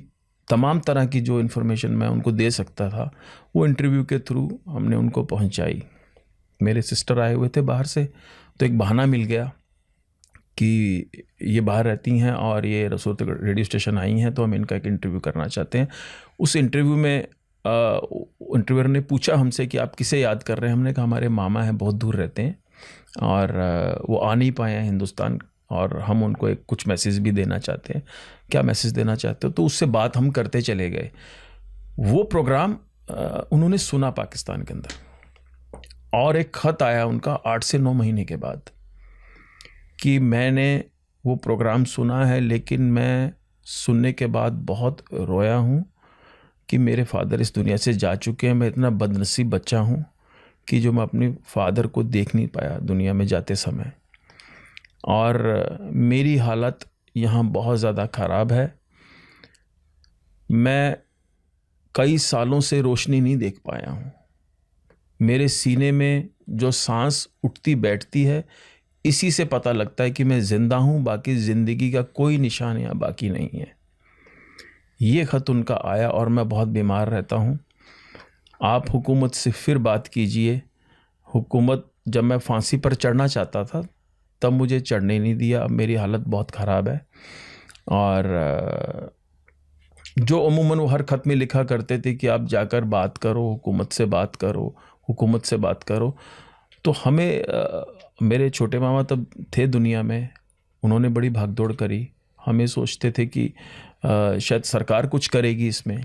तमाम तरह की जो इन्फॉर्मेशन मैं उनको दे सकता था वो इंटरव्यू के थ्रू हमने उनको पहुंचाई। मेरे सिस्टर आए हुए थे बाहर से, तो एक बहाना मिल गया कि ये बाहर रहती हैं और ये सूरतगढ़ रेडियो स्टेशन आई हैं, तो हम इनका एक इंटरव्यू करना चाहते हैं। उस इंटरव्यू में इंटरव्यूअर ने पूछा हमसे कि आप किसे याद कर रहे हैं। हमने कहा हमारे मामा हैं, बहुत दूर रहते हैं और वो आ नहीं पाए हैं हिंदुस्तान, और हम उनको एक कुछ मैसेज भी देना चाहते हैं। क्या मैसेज देना चाहते हो? तो उससे बात हम करते चले गए। वो प्रोग्राम उन्होंने सुना पाकिस्तान के अंदर, और एक ख़त आया उनका 8 से 9 महीने के बाद कि मैंने वो प्रोग्राम सुना है, लेकिन मैं सुनने के बाद बहुत रोया हूँ कि मेरे फादर इस दुनिया से जा चुके हैं। मैं इतना बदनसीब बच्चा हूँ कि जो मैं अपने फादर को देख नहीं पाया दुनिया में जाते समय, और मेरी हालत यहाँ बहुत ज़्यादा ख़राब है। मैं कई सालों से रोशनी नहीं देख पाया हूँ। मेरे सीने में जो सांस उठती बैठती है, इसी से पता लगता है कि मैं ज़िंदा हूँ, बाकी ज़िंदगी का कोई निशान यहाँ बाकी नहीं है। ये ख़त उनका आया, और मैं बहुत बीमार रहता हूँ। आप हुकूमत से फिर बात कीजिए। हुकूमत, जब मैं फांसी पर चढ़ना चाहता था तब मुझे चढ़ने नहीं दिया। अब मेरी हालत बहुत ख़राब है, और जो अमूमन वो हर ख़त में लिखा करते थे कि आप जाकर बात करो, हुकूमत से बात करो, हुकूमत से बात करो। तो हमें मेरे छोटे मामा तब थे दुनिया में, उन्होंने बड़ी भागदौड़ करी। हमें सोचते थे कि शायद सरकार कुछ करेगी इसमें।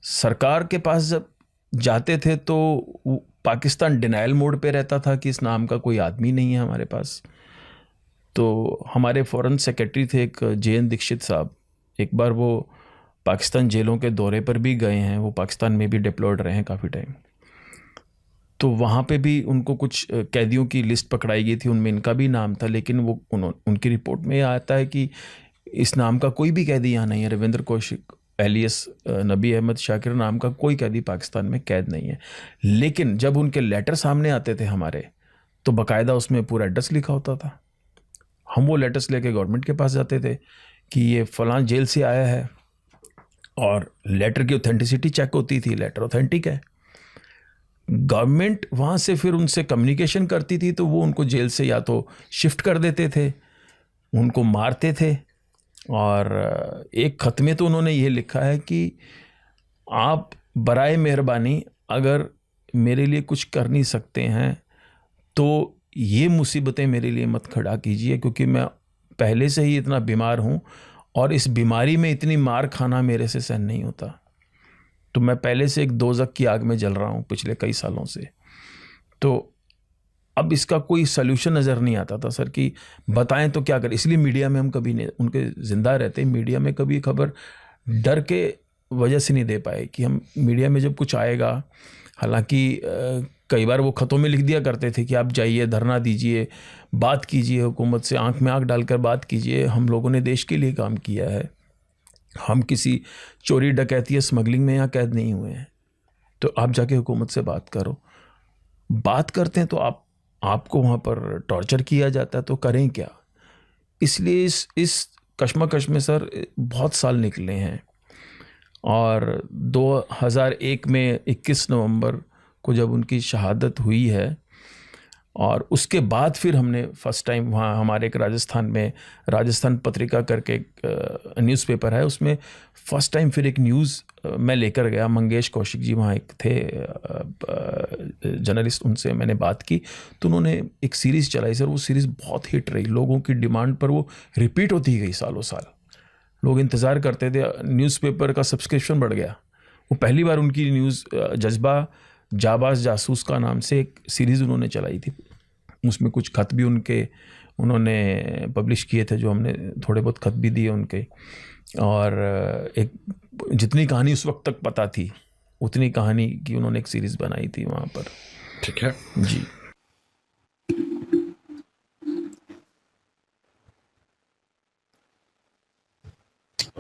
सरकार के पास जब जाते थे तो पाकिस्तान डिनाइल मोड पे रहता था कि इस नाम का कोई आदमी नहीं है हमारे पास। तो हमारे फॉरेन सेक्रेटरी थे एक JN दीक्षित साहब, एक बार वो पाकिस्तान जेलों के दौरे पर भी गए हैं। वो पाकिस्तान में भी डिप्लॉयड रहे हैं काफ़ी टाइम। तो वहाँ पे भी उनको कुछ कैदियों की लिस्ट पकड़ाई गई थी, उनमें इनका भी नाम था, लेकिन वो उनकी रिपोर्ट में आता है कि इस नाम का कोई भी कैदी यहाँ नहीं है। रविंद्र कौशिक एलियस नबी अहमद शाकिर नाम का कोई कैदी पाकिस्तान में कैद नहीं है। लेकिन जब उनके लेटर सामने आते थे हमारे, तो बाकायदा उसमें पूरा एड्रेस लिखा होता था। हम वो लेटर्स लेके गवर्नमेंट के पास जाते थे कि ये फलां जेल से आया है, और लेटर की ऑथेंटिसिटी चेक होती थी, लेटर ऑथेंटिक है। गवर्नमेंट वहाँ से फिर उनसे कम्युनिकेशन करती थी, तो वो उनको जेल से या तो शिफ्ट कर देते थे, उनको मारते थे। और एक ख़त में तो उन्होंने ये लिखा है कि आप बराए मेहरबानी अगर मेरे लिए कुछ कर नहीं सकते हैं तो ये मुसीबतें मेरे लिए मत खड़ा कीजिए, क्योंकि मैं पहले से ही इतना बीमार हूँ और इस बीमारी में इतनी मार खाना मेरे से सहन नहीं होता। तो मैं पहले से एक दोज़ख की आग में जल रहा हूँ पिछले कई सालों से। तो अब इसका कोई सल्यूशन नज़र नहीं आता था सर कि बताएं तो क्या करें। इसलिए मीडिया में हम कभी नहीं उनके ज़िंदा रहते, मीडिया में कभी खबर डर के वजह से नहीं दे पाए कि हम मीडिया में जब कुछ आएगा, हालांकि कई बार वो ख़तों में लिख दिया करते थे कि आप जाइए, धरना दीजिए, बात कीजिए, हुकूमत से आंख में आंख डालकर बात कीजिए, हम लोगों ने देश के लिए काम किया है, हम किसी चोरी डकैती या स्मगलिंग में यहाँ कैद नहीं हुए हैं, तो आप जाके हुकूमत से बात करो। बात करते हैं तो आपको वहाँ पर टॉर्चर किया जाता है, तो करें क्या। इसलिए इस कश्मकश में सर बहुत साल निकले हैं। और 2001 में 21 नवंबर को जब उनकी शहादत हुई है, और उसके बाद फिर हमने फर्स्ट टाइम वहाँ हमारे एक राजस्थान में राजस्थान पत्रिका करके न्यूज़पेपर है, उसमें फर्स्ट टाइम फिर एक न्यूज़ मैं लेकर गया। मंगेश कौशिक जी वहाँ एक थे जर्नलिस्ट, उनसे मैंने बात की तो उन्होंने एक सीरीज़ चलाई सर। वो सीरीज़ बहुत हिट रही, लोगों की डिमांड पर वो रिपीट होती गई सालों साल। लोग इंतज़ार करते थे, न्यूज़पेपर का सब्सक्रिप्शन बढ़ गया। वो पहली बार उनकी न्यूज़ जज्बा जाबाज जासूस का नाम से एक सीरीज़ उन्होंने चलाई थी। उसमें कुछ खत भी उन्होंने पब्लिश किए थे, जो हमने थोड़े बहुत खत भी दिए उनके। और एक जितनी कहानी उस वक्त तक पता थी उतनी कहानी की उन्होंने एक सीरीज़ बनाई थी वहाँ पर। ठीक है जी।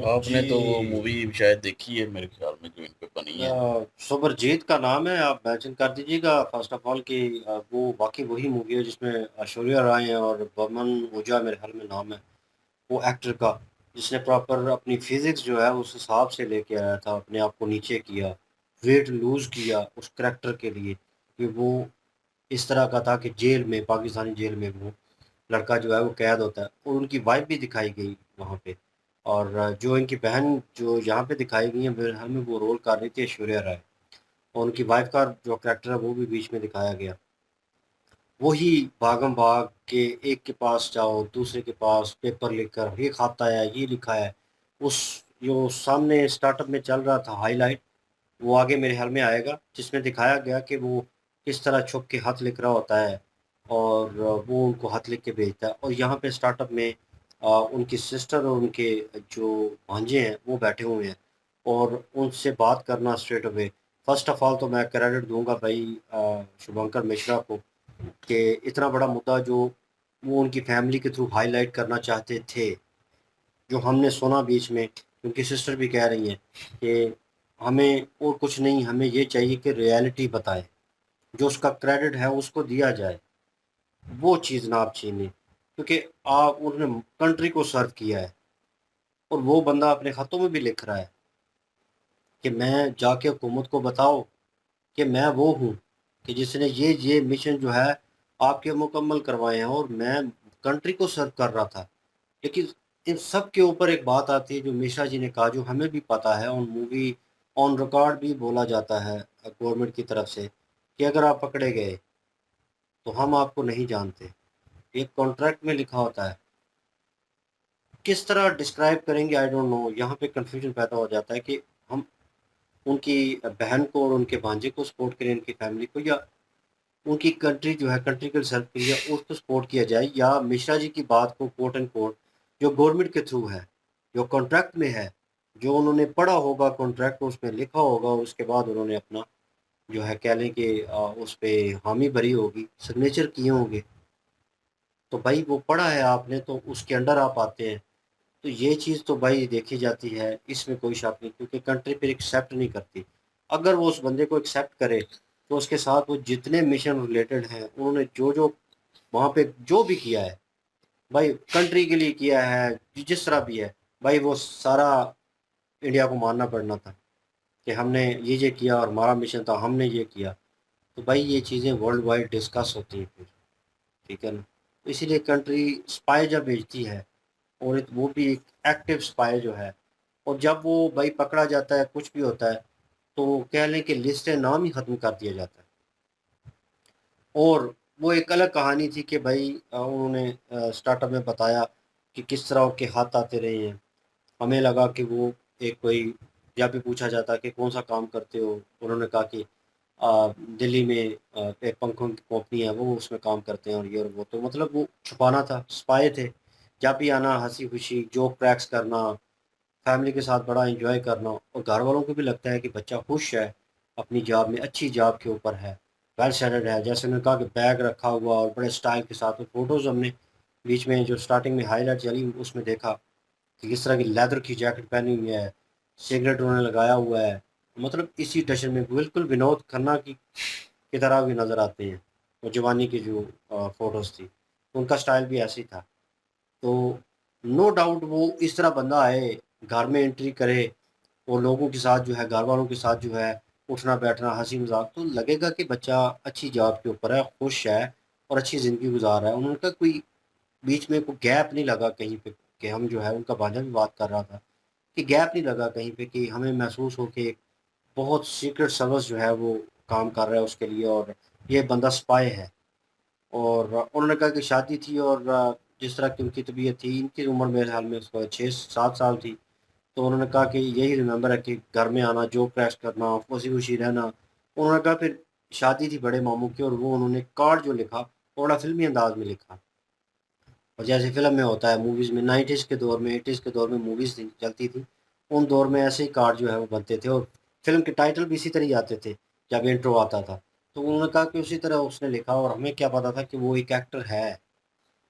आपने तो वो मूवी शायद देखी है मेरे ख्याल में, जो इन पे बनी है। सुपरजीत का नाम है, आप मेंशन कर दीजिएगा फर्स्ट ऑफ ऑल कि वो वाकई वही मूवी है जिसमें ऐश्वर्या राय है और बमन ओझा मेरे ख्याल में नाम है वो एक्टर का, जिसने प्रॉपर अपनी फिजिक्स जो है उस हिसाब से लेके आया था, अपने आप को नीचे किया, वेट लूज किया उस करेक्टर के लिए कि वो इस तरह का था कि जेल में, पाकिस्तानी जेल में वो लड़का जो है वो कैद होता है, और उनकी वाइफ भी दिखाई गई वहाँ पे। और जो इनकी बहन जो यहाँ पे दिखाई गई है मेरे ख्याल में वो रोल कर रही थी ऐश्वर्या राय, और उनकी वाइफ का जो कैरेक्टर है वो भी बीच में दिखाया गया। वही भागम भाग के एक के पास जाओ, दूसरे के पास पेपर लिखकर ये खाता है, ये लिखा है। उस जो सामने स्टार्टअप में चल रहा था हाईलाइट, वो आगे मेरे ख्याल में आएगा, जिसमें दिखाया गया कि वो किस तरह छुप के हाथ लिख रहा होता है और वो उनको हाथ लिख के भेजता है। और यहाँ पे स्टार्टअप में उनकी सिस्टर और उनके जो भांजे हैं वो बैठे हुए हैं और उनसे बात करना straight away. First of all तो मैं क्रेडिट दूंगा भाई शुभंकर मिश्रा को कि इतना बड़ा मुद्दा जो वो उनकी फैमिली के थ्रू हाईलाइट करना चाहते थे, जो हमने सुना बीच में, उनकी सिस्टर भी कह रही हैं कि हमें और कुछ नहीं, हमें ये चाहिए कि रियलिटी बताए, जो उसका क्रेडिट है उसको दिया जाए, वो चीज़ ना आप छीने, क्योंकि आप उन्होंने कंट्री को सर्व किया है। और वो बंदा अपने ख़तों में भी लिख रहा है कि मैं जाके हुकूमत को बताओ कि मैं वो हूँ कि जिसने ये मिशन जो है आपके मुकम्मल करवाए हैं और मैं कंट्री को सर्व कर रहा था। लेकिन इन सब के ऊपर एक बात आती है जो मिश्रा जी ने कहा, जो हमें भी पता है, ऑन मूवी ऑन रिकॉर्ड भी बोला जाता है गवर्नमेंट की तरफ से कि अगर आप पकड़े गए तो हम आपको नहीं जानते। एक कॉन्ट्रैक्ट में लिखा होता है। किस तरह डिस्क्राइब करेंगे आई डोंट नो। यहाँ पे कंफ्यूजन पैदा हो जाता है कि हम उनकी बहन को और उनके भांजे को सपोर्ट करें, उनकी फैमिली को, या उनकी कंट्री जो है कंट्री को सर्व किया उसको सपोर्ट किया जाए, या मिश्रा जी की बात को कोट एंड कोट जो गवर्नमेंट के थ्रू है, जो कॉन्ट्रैक्ट में है, जो उन्होंने पढ़ा होगा कॉन्ट्रैक्ट उसमें लिखा होगा और उसके बाद उन्होंने अपना जो है कह लें कि उस पर हामी भरी होगी, सिग्नेचर किए होंगे, तो भाई वो पढ़ा है आपने तो उसके अंडर आप आते हैं। तो ये चीज़ तो भाई देखी जाती है, इसमें कोई शक नहीं, क्योंकि कंट्री फिर एक्सेप्ट नहीं करती। अगर वो उस बंदे को एक्सेप्ट करे तो उसके साथ वो जितने मिशन रिलेटेड हैं उन्होंने जो जो वहाँ पे जो भी किया है भाई, कंट्री के लिए किया है, जिस तरह भी है भाई, वो सारा इंडिया को मानना पड़ना था कि हमने ये किया और हमारा मिशन था, हमने ये किया। तो भाई ये चीज़ें वर्ल्ड वाइड डिस्कस होती हैं फिर, ठीक है ना। तो इसीलिए कंट्री स्पाई जब भेजती है, और वो भी एक एक्टिव स्पाई जो है, और जब वो भाई पकड़ा जाता है, कुछ भी होता है, तो कह लें कि लिस्ट नाम ही ख़त्म कर दिया जाता है। और वो एक अलग कहानी थी कि भाई उन्होंने स्टार्टअप में बताया कि किस तरह उनके हाथ आते रहे हैं। हमें लगा कि वो एक कोई, जब भी पूछा जाता कि कौन सा काम करते हो, उन्होंने कहा कि दिल्ली में एक पंखों की कंपनी है, वो उसमें काम करते हैं और ये और वो। तो मतलब वो छुपाना था, स्पाई थे। जब भी आना हंसी खुशी जोक क्रैक्स करना, फैमिली के साथ बड़ा एंजॉय करना, और घर वालों को भी लगता है कि बच्चा खुश है अपनी जॉब में, अच्छी जॉब के ऊपर है, वेल सेटल्ड है। जैसे उन्होंने कहा कि बैग रखा हुआ और बड़े स्टाइल के साथ, फ़ोटोज़ हमने बीच में जो स्टार्टिंग में हाईलाइट चली उसमें देखा कि किस तरह की लेदर की जैकेट पहनी हुई है, सिगरेट उन्होंने लगाया हुआ है। मतलब इसी टशन में बिल्कुल विनोद खन्ना की तरह भी नज़र आते हैं। वो जवानी की जो फ़ोटोज़ थी, उनका स्टाइल भी ऐसे ही था। तो नो डाउट वो इस तरह बंदा आए, घर में एंट्री करे और लोगों के साथ जो है, घर वालों के साथ जो है, उठना बैठना हंसी मजाक, तो लगेगा कि बच्चा अच्छी जॉब के ऊपर है, खुश है और अच्छी ज़िंदगी गुजार रहा है। उनका कोई बीच में कोई गैप नहीं लगा कहीं पे कि हम जो है, उनका भांजा भी बात कर रहा था कि गैप नहीं लगा कहीं पे कि हमें महसूस हो कि बहुत सीक्रेट सर्विस जो है वो काम कर रहा है उसके लिए और ये बंदा स्पाई है। और उन्होंने कहा कि शादी थी और जिस तरह की उनकी तबीयत थी, इनकी उम्र मेरे ख्याल में उसको 6-7 साल थी। तो उन्होंने कहा कि यही रिमेंबर है कि घर में आना, जोक क्रैश करना, खुशी-खुशी रहना। उन्होंने कहा फिर शादी थी बड़े मामू की और वो उन्होंने कार्ड जो लिखा, वो बड़ा फ़िल्मी अंदाज़ में लिखा। और जैसे फ़िल्म में होता है, मूवीज़ में 90s के दौर में, 80s के दौर में मूवीज़ थी चलती थी, उन दौर में ऐसे ही कार्ड जो है वो बनते थे और फ़िल्म के टाइटल भी इसी तरह ही आते थे, जब इंट्रो आता था। तो उन्होंने कहा कि उसी तरह उसने लिखा और हमें क्या पता था कि वो एक एक्टर है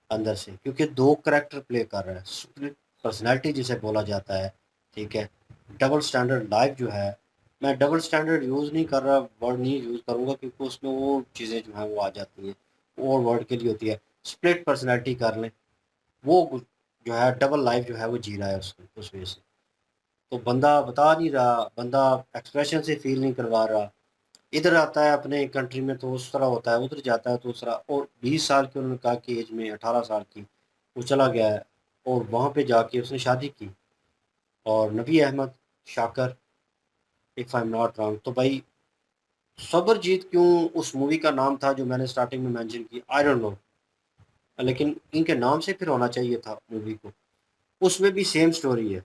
अंदर से, क्योंकि 2 करैक्टर प्ले कर रहा है। स्प्लिट पर्सनैलिटी जिसे बोला जाता है, ठीक है? डबल स्टैंडर्ड लाइफ़ जो है, मैं डबल स्टैंडर्ड यूज़ नहीं कर रहा, वर्ड नहीं यूज़ करूँगा क्योंकि उसमें वो चीज़ें जो हैं वो आ जाती हैं, और वर्ड के लिए होती है। स्प्लिट पर्सनैलिटी कर लें, वो जो है डबल लाइफ़ जो है वो जी रहा है उस वजह से। तो बंदा बता नहीं रहा, बंदा एक्सप्रेशन से फ़ील नहीं करवा रहा। इधर आता है अपने कंट्री में तो उस तरह होता है, उधर जाता है तो उस तरह। और 20 साल की उन्होंने कहा कि एज में 18 साल की वो चला गया है और वहाँ पे जाके उसने शादी की और Nabi Ahmad Shakir, if I am not wrong. तो भाई सब्रजीत क्यों उस मूवी का नाम था जो मैंने स्टार्टिंग में मेंशन की, आई डोंट नो, लेकिन इनके नाम से फिर होना चाहिए था मूवी को। उसमें भी सेम स्टोरी है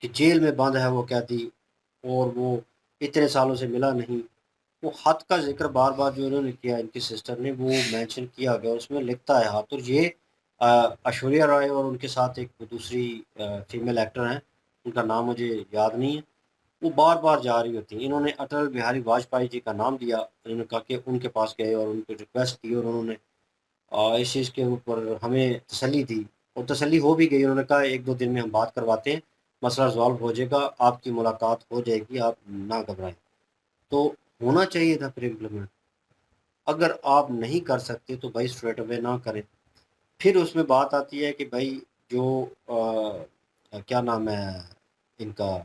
कि जेल में बंद है वो कैदी और वो इतने सालों से मिला नहीं। वो हाथ का ज़िक्र बार-बार जो इन्होंने किया, इनकी सिस्टर ने, वो मेंशन किया गया, उसमें लिखता है हाथ। और ये ऐश्वर्या राय और उनके साथ एक दूसरी फीमेल एक्टर हैं, उनका नाम मुझे याद नहीं है, वो बार-बार जा रही होती हैं। इन्होंने अटल बिहारी वाजपेयी जी का नाम लिया, इन्होंने कहा कि उनके पास गए और उनको रिक्वेस्ट की और उन्होंने इस चीज़ के ऊपर हमें तसल्ली दी और तसल्ली हो भी गई। उन्होंने कहा 1-2 दिन में हम बात करवाते हैं, मसला रिज़ॉल्व हो जाएगा, आपकी मुलाकात हो जाएगी, आप ना घबराएँ। तो होना चाहिए था फिर इम्प्लीमेंट। अगर आप नहीं कर सकते तो भाई स्ट्रेट अवे ना करें। फिर उसमें बात आती है कि भाई जो क्या नाम है इनका,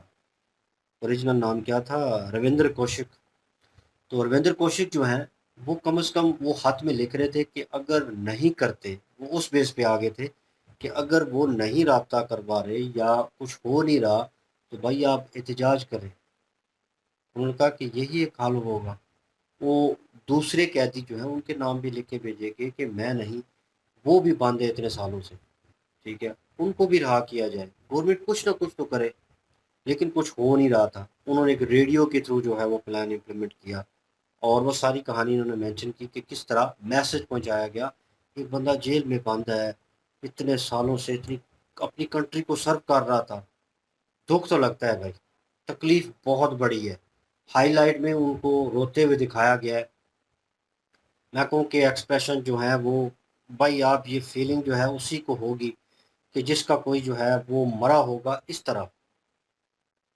ओरिजिनल नाम क्या था? रविंद्र कौशिक। तो रविंद्र कौशिक जो हैं, वो कम से कम वो हाथ में लिख रहे थे कि अगर नहीं करते, वो उस बेस पे आ गए थे कि अगर वो नहीं राब्ता करवा रहे या कुछ हो नहीं रहा, तो भाई आप एहतजाज करें। उन्होंने कहा कि यही एक हल होगा। वो दूसरे कैदी जो हैं उनके नाम भी लिख के भेजेंगे कि मैं नहीं, वो भी बंद है इतने सालों से, ठीक है? उनको भी रहा किया जाए। गवर्नमेंट कुछ ना कुछ तो करे, लेकिन कुछ हो नहीं रहा था। उन्होंने एक रेडियो के थ्रू जो है वो प्लान इम्प्लीमेंट किया और वो सारी कहानी उन्होंने मेंशन की कि किस तरह मैसेज पहुंचाया गया। एक बंदा जेल में बंद है, इतने सालों से इतनी अपनी कंट्री को सर्व कर रहा था। दुःख तो लगता है भाई, तकलीफ़ बहुत बड़ी है। हाइलाइट में उनको रोते हुए दिखाया गया है। मैं कहूँ कि एक्सप्रेशन जो है वो, भाई आप ये फीलिंग जो है उसी को होगी कि जिसका कोई जो है वो मरा होगा इस तरह,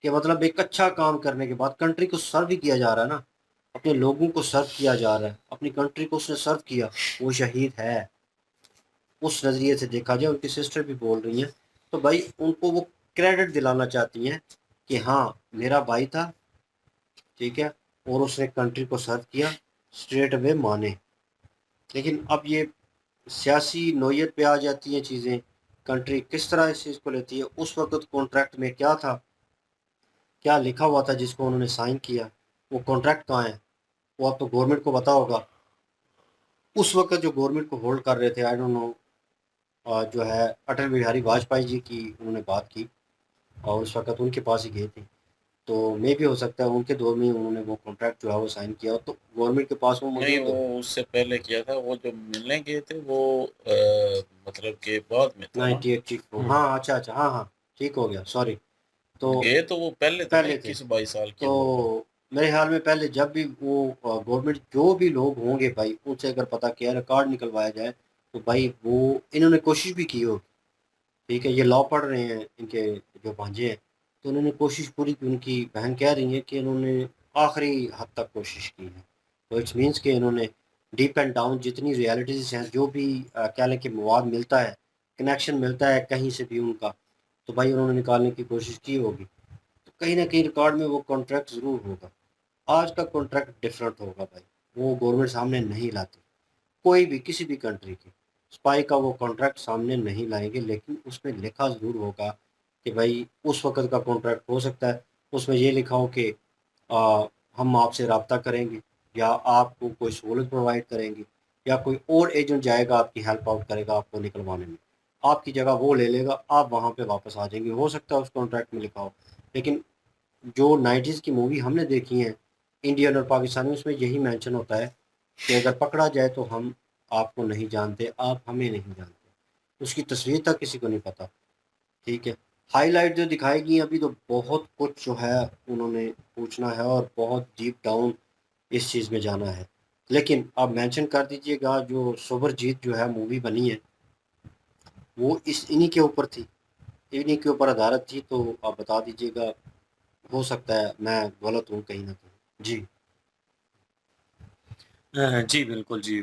कि मतलब एक अच्छा काम करने के बाद कंट्री को सर्व ही किया जा रहा है ना, अपने लोगों को सर्व किया जा रहा है, अपनी कंट्री को उसने सर्व किया, वो शहीद है। उस नज़रिए से देखा जाए, उनकी सिस्टर भी बोल रही हैं, तो भाई उनको वो क्रेडिट दिलाना चाहती हैं कि हाँ, मेरा भाई था, ठीक है, और उसने कंट्री को सर्व किया, स्ट्रेट अवे माने। लेकिन अब ये सियासी नोयत पे आ जाती हैं चीज़ें, कंट्री किस तरह इस चीज़ को लेती है। उस वक़्त कॉन्ट्रैक्ट में क्या था, क्या लिखा हुआ था जिसको उन्होंने साइन किया, वो कॉन्ट्रैक्ट कहाँ है? वो अब तो गवर्नमेंट को पता होगा। उस वक़्त जो गवर्नमेंट को होल्ड कर रहे थे, आई डोंट नो, जो है अटल बिहारी वाजपेयी जी की उन्होंने बात की और उस वक़्त उनके पास ही गए थे। तो मे भी हो सकता है उनके दौर में उन्होंने वो कॉन्ट्रैक्ट जो है वो साइन किया हो, तो गवर्नमेंट के पास वो नहीं, मौजूद वो हो। उससे पहले किया था। वो जो मिलने गए थे वो मतलब के बाद में था ना। 98 को हाँ, अच्छा, हाँ, हाँ, ठीक हो गया, सॉरी। तो गए तो वो पहले थे ना, पहले थे। 21-22 साल की उम्र में। तो मेरे ख्याल में पहले जब भी वो गवर्नमेंट जो भी लोग होंगे भाई, उनसे अगर पता किया रिकॉर्ड निकलवाया जाए, तो भाई वो इन्होंने कोशिश भी की होगी। ठीक है, ये लॉ पढ़ रहे हैं इनके जो भांजे हैं, तो उन्होंने कोशिश पूरी की। उनकी बहन कह रही है कि इन्होंने आखिरी हद तक कोशिश की है। तो इट्स मीन्स कि इन्होंने डीप एंड डाउन जितनी रियलिटीज़ हैं, जो भी कह लें कि मवाद मिलता है, कनेक्शन मिलता है कहीं से भी उनका, तो भाई उन्होंने निकालने की कोशिश की होगी। तो कहीं न कहीं रिकॉर्ड में वो कॉन्ट्रैक्ट ज़रूर होगा। आज का कॉन्ट्रैक्ट डिफरेंट होगा भाई, वो गवर्नमेंट सामने नहीं लाती। कोई भी किसी भी कंट्री की स्पाई का वो कॉन्ट्रैक्ट सामने नहीं लाएँगे, लेकिन उसमें लिखा ज़रूर होगा कि भाई उस वक़्त का कॉन्ट्रैक्ट हो सकता है। उसमें ये लिखा हो कि हम आपसे राब्ता करेंगे या आपको कोई सहूलत प्रोवाइड करेंगे या कोई और एजेंट जाएगा आपकी हेल्प आउट करेगा आपको निकलवाने में। आपकी जगह वो ले लेगा, आप वहाँ पे वापस आ जाएँगे। हो सकता है उस कॉन्ट्रैक्ट में लिखा हो, लेकिन जो 90s की मूवी हमने देखी है, इंडियन और पाकिस्तानी, उसमें यही मेंशन होता है कि अगर पकड़ा जाए तो हम आपको नहीं जानते, आप हमें नहीं जानते। उसकी तस्वीर तक किसी को नहीं पता, ठीक है? हाइलाइट जो दिखाई गई अभी, तो बहुत कुछ जो है उन्होंने पूछना है और बहुत डीप डाउन इस चीज़ में जाना है। लेकिन आप मेंशन कर दीजिएगा जो सुपरजीत जो है मूवी बनी है, वो इस इन्हीं के ऊपर थी, इन्हीं के ऊपर आधारित थी, तो आप बता दीजिएगा। हो सकता है मैं गलत हूँ कहीं न कहीं। जी। जी, बिल्कुल जी।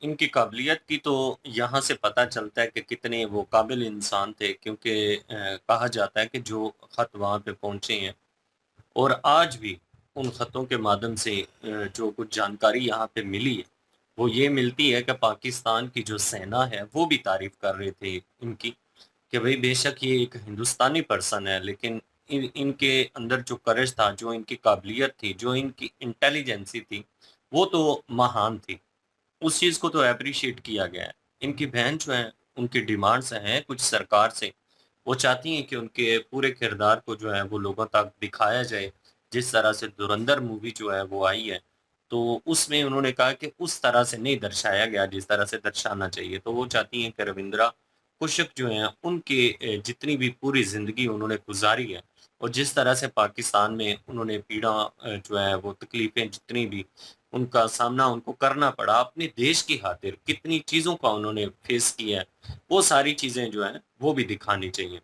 इनकी काबिलियत की तो यहाँ से पता चलता है कि कितने वो काबिल इंसान थे, क्योंकि कहा जाता है कि जो ख़त वहाँ पे पहुँचे हैं और आज भी उन ख़तों के माध्यम से जो कुछ जानकारी यहाँ पे मिली है, वो ये मिलती है कि पाकिस्तान की जो सेना है, वो भी तारीफ़ कर रहे थे इनकी, कि भई बेशक ये एक हिंदुस्तानी पर्सन है, लेकिन इनके अंदर जो करेज था, जो इनकी काबिलियत थी, जो इनकी इंटेलिजेंसी थी, वो तो महान थी। उस चीज़ को तो एप्रिशिएट किया गया है। इनकी बहन जो है, उनकी डिमांड्स हैं कुछ सरकार से। वो चाहती हैं कि उनके पूरे किरदार को जो है वो लोगों तक दिखाया जाए। जिस तरह से धुरंधर मूवी जो है वो आई है, तो उसमें उन्होंने कहा कि उस तरह से नहीं दर्शाया गया जिस तरह से दर्शाना चाहिए। तो वो चाहती हैं कि रविंद्रा कुशक जो हैं उनके जितनी भी पूरी ज़िंदगी उन्होंने गुज़ारी है और जिस तरह से पाकिस्तान में उन्होंने पीड़ा जो है वो तकलीफ़ें जितनी भी उनका सामना उनको करना पड़ा अपने देश की खातिर, कितनी चीज़ों का उन्होंने फेस किया है, वो सारी चीज़ें जो हैं, वो भी दिखानी चाहिए।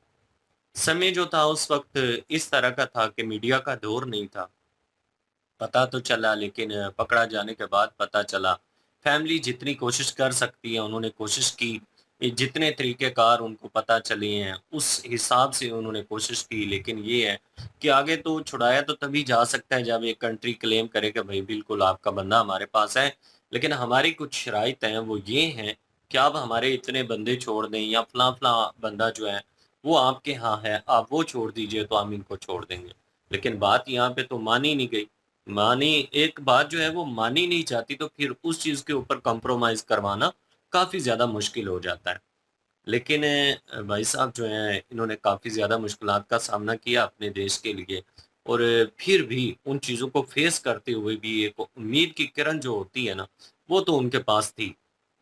समय जो था उस वक़्त इस तरह का था कि मीडिया का दौर नहीं था। पता तो चला, लेकिन पकड़ा जाने के बाद पता चला। फैमिली जितनी कोशिश कर सकती है उन्होंने कोशिश की। जितने तरीक़ेकार उनको पता चले हैं उस हिसाब से उन्होंने कोशिश की, लेकिन ये है कि आगे तो छुड़ाया तो तभी जा सकता है जब एक कंट्री क्लेम करे कि भई बिल्कुल आपका बंदा हमारे पास है। लेकिन हमारी कुछ शराइत हैं वो ये हैं कि आप हमारे इतने बंदे छोड़ दें या फलाँ-फलाँ बंदा जो है वो आपके यहाँ है, आप वो छोड़ दीजिए तो हम इनको छोड़ देंगे। लेकिन बात यहाँ पे तो मानी नहीं गई। मानी एक बात जो है वो मानी नहीं जाती, तो फिर उस चीज़ के ऊपर कॉम्प्रोमाइज़ करवाना काफ़ी ज़्यादा मुश्किल हो जाता है। लेकिन भाई साहब जो हैं इन्होंने काफ़ी ज़्यादा मुश्किलात का सामना किया अपने देश के लिए और फिर भी उन चीज़ों को फ़ेस करते हुए भी एक उम्मीद की किरण जो होती है ना, वो तो उनके पास थी।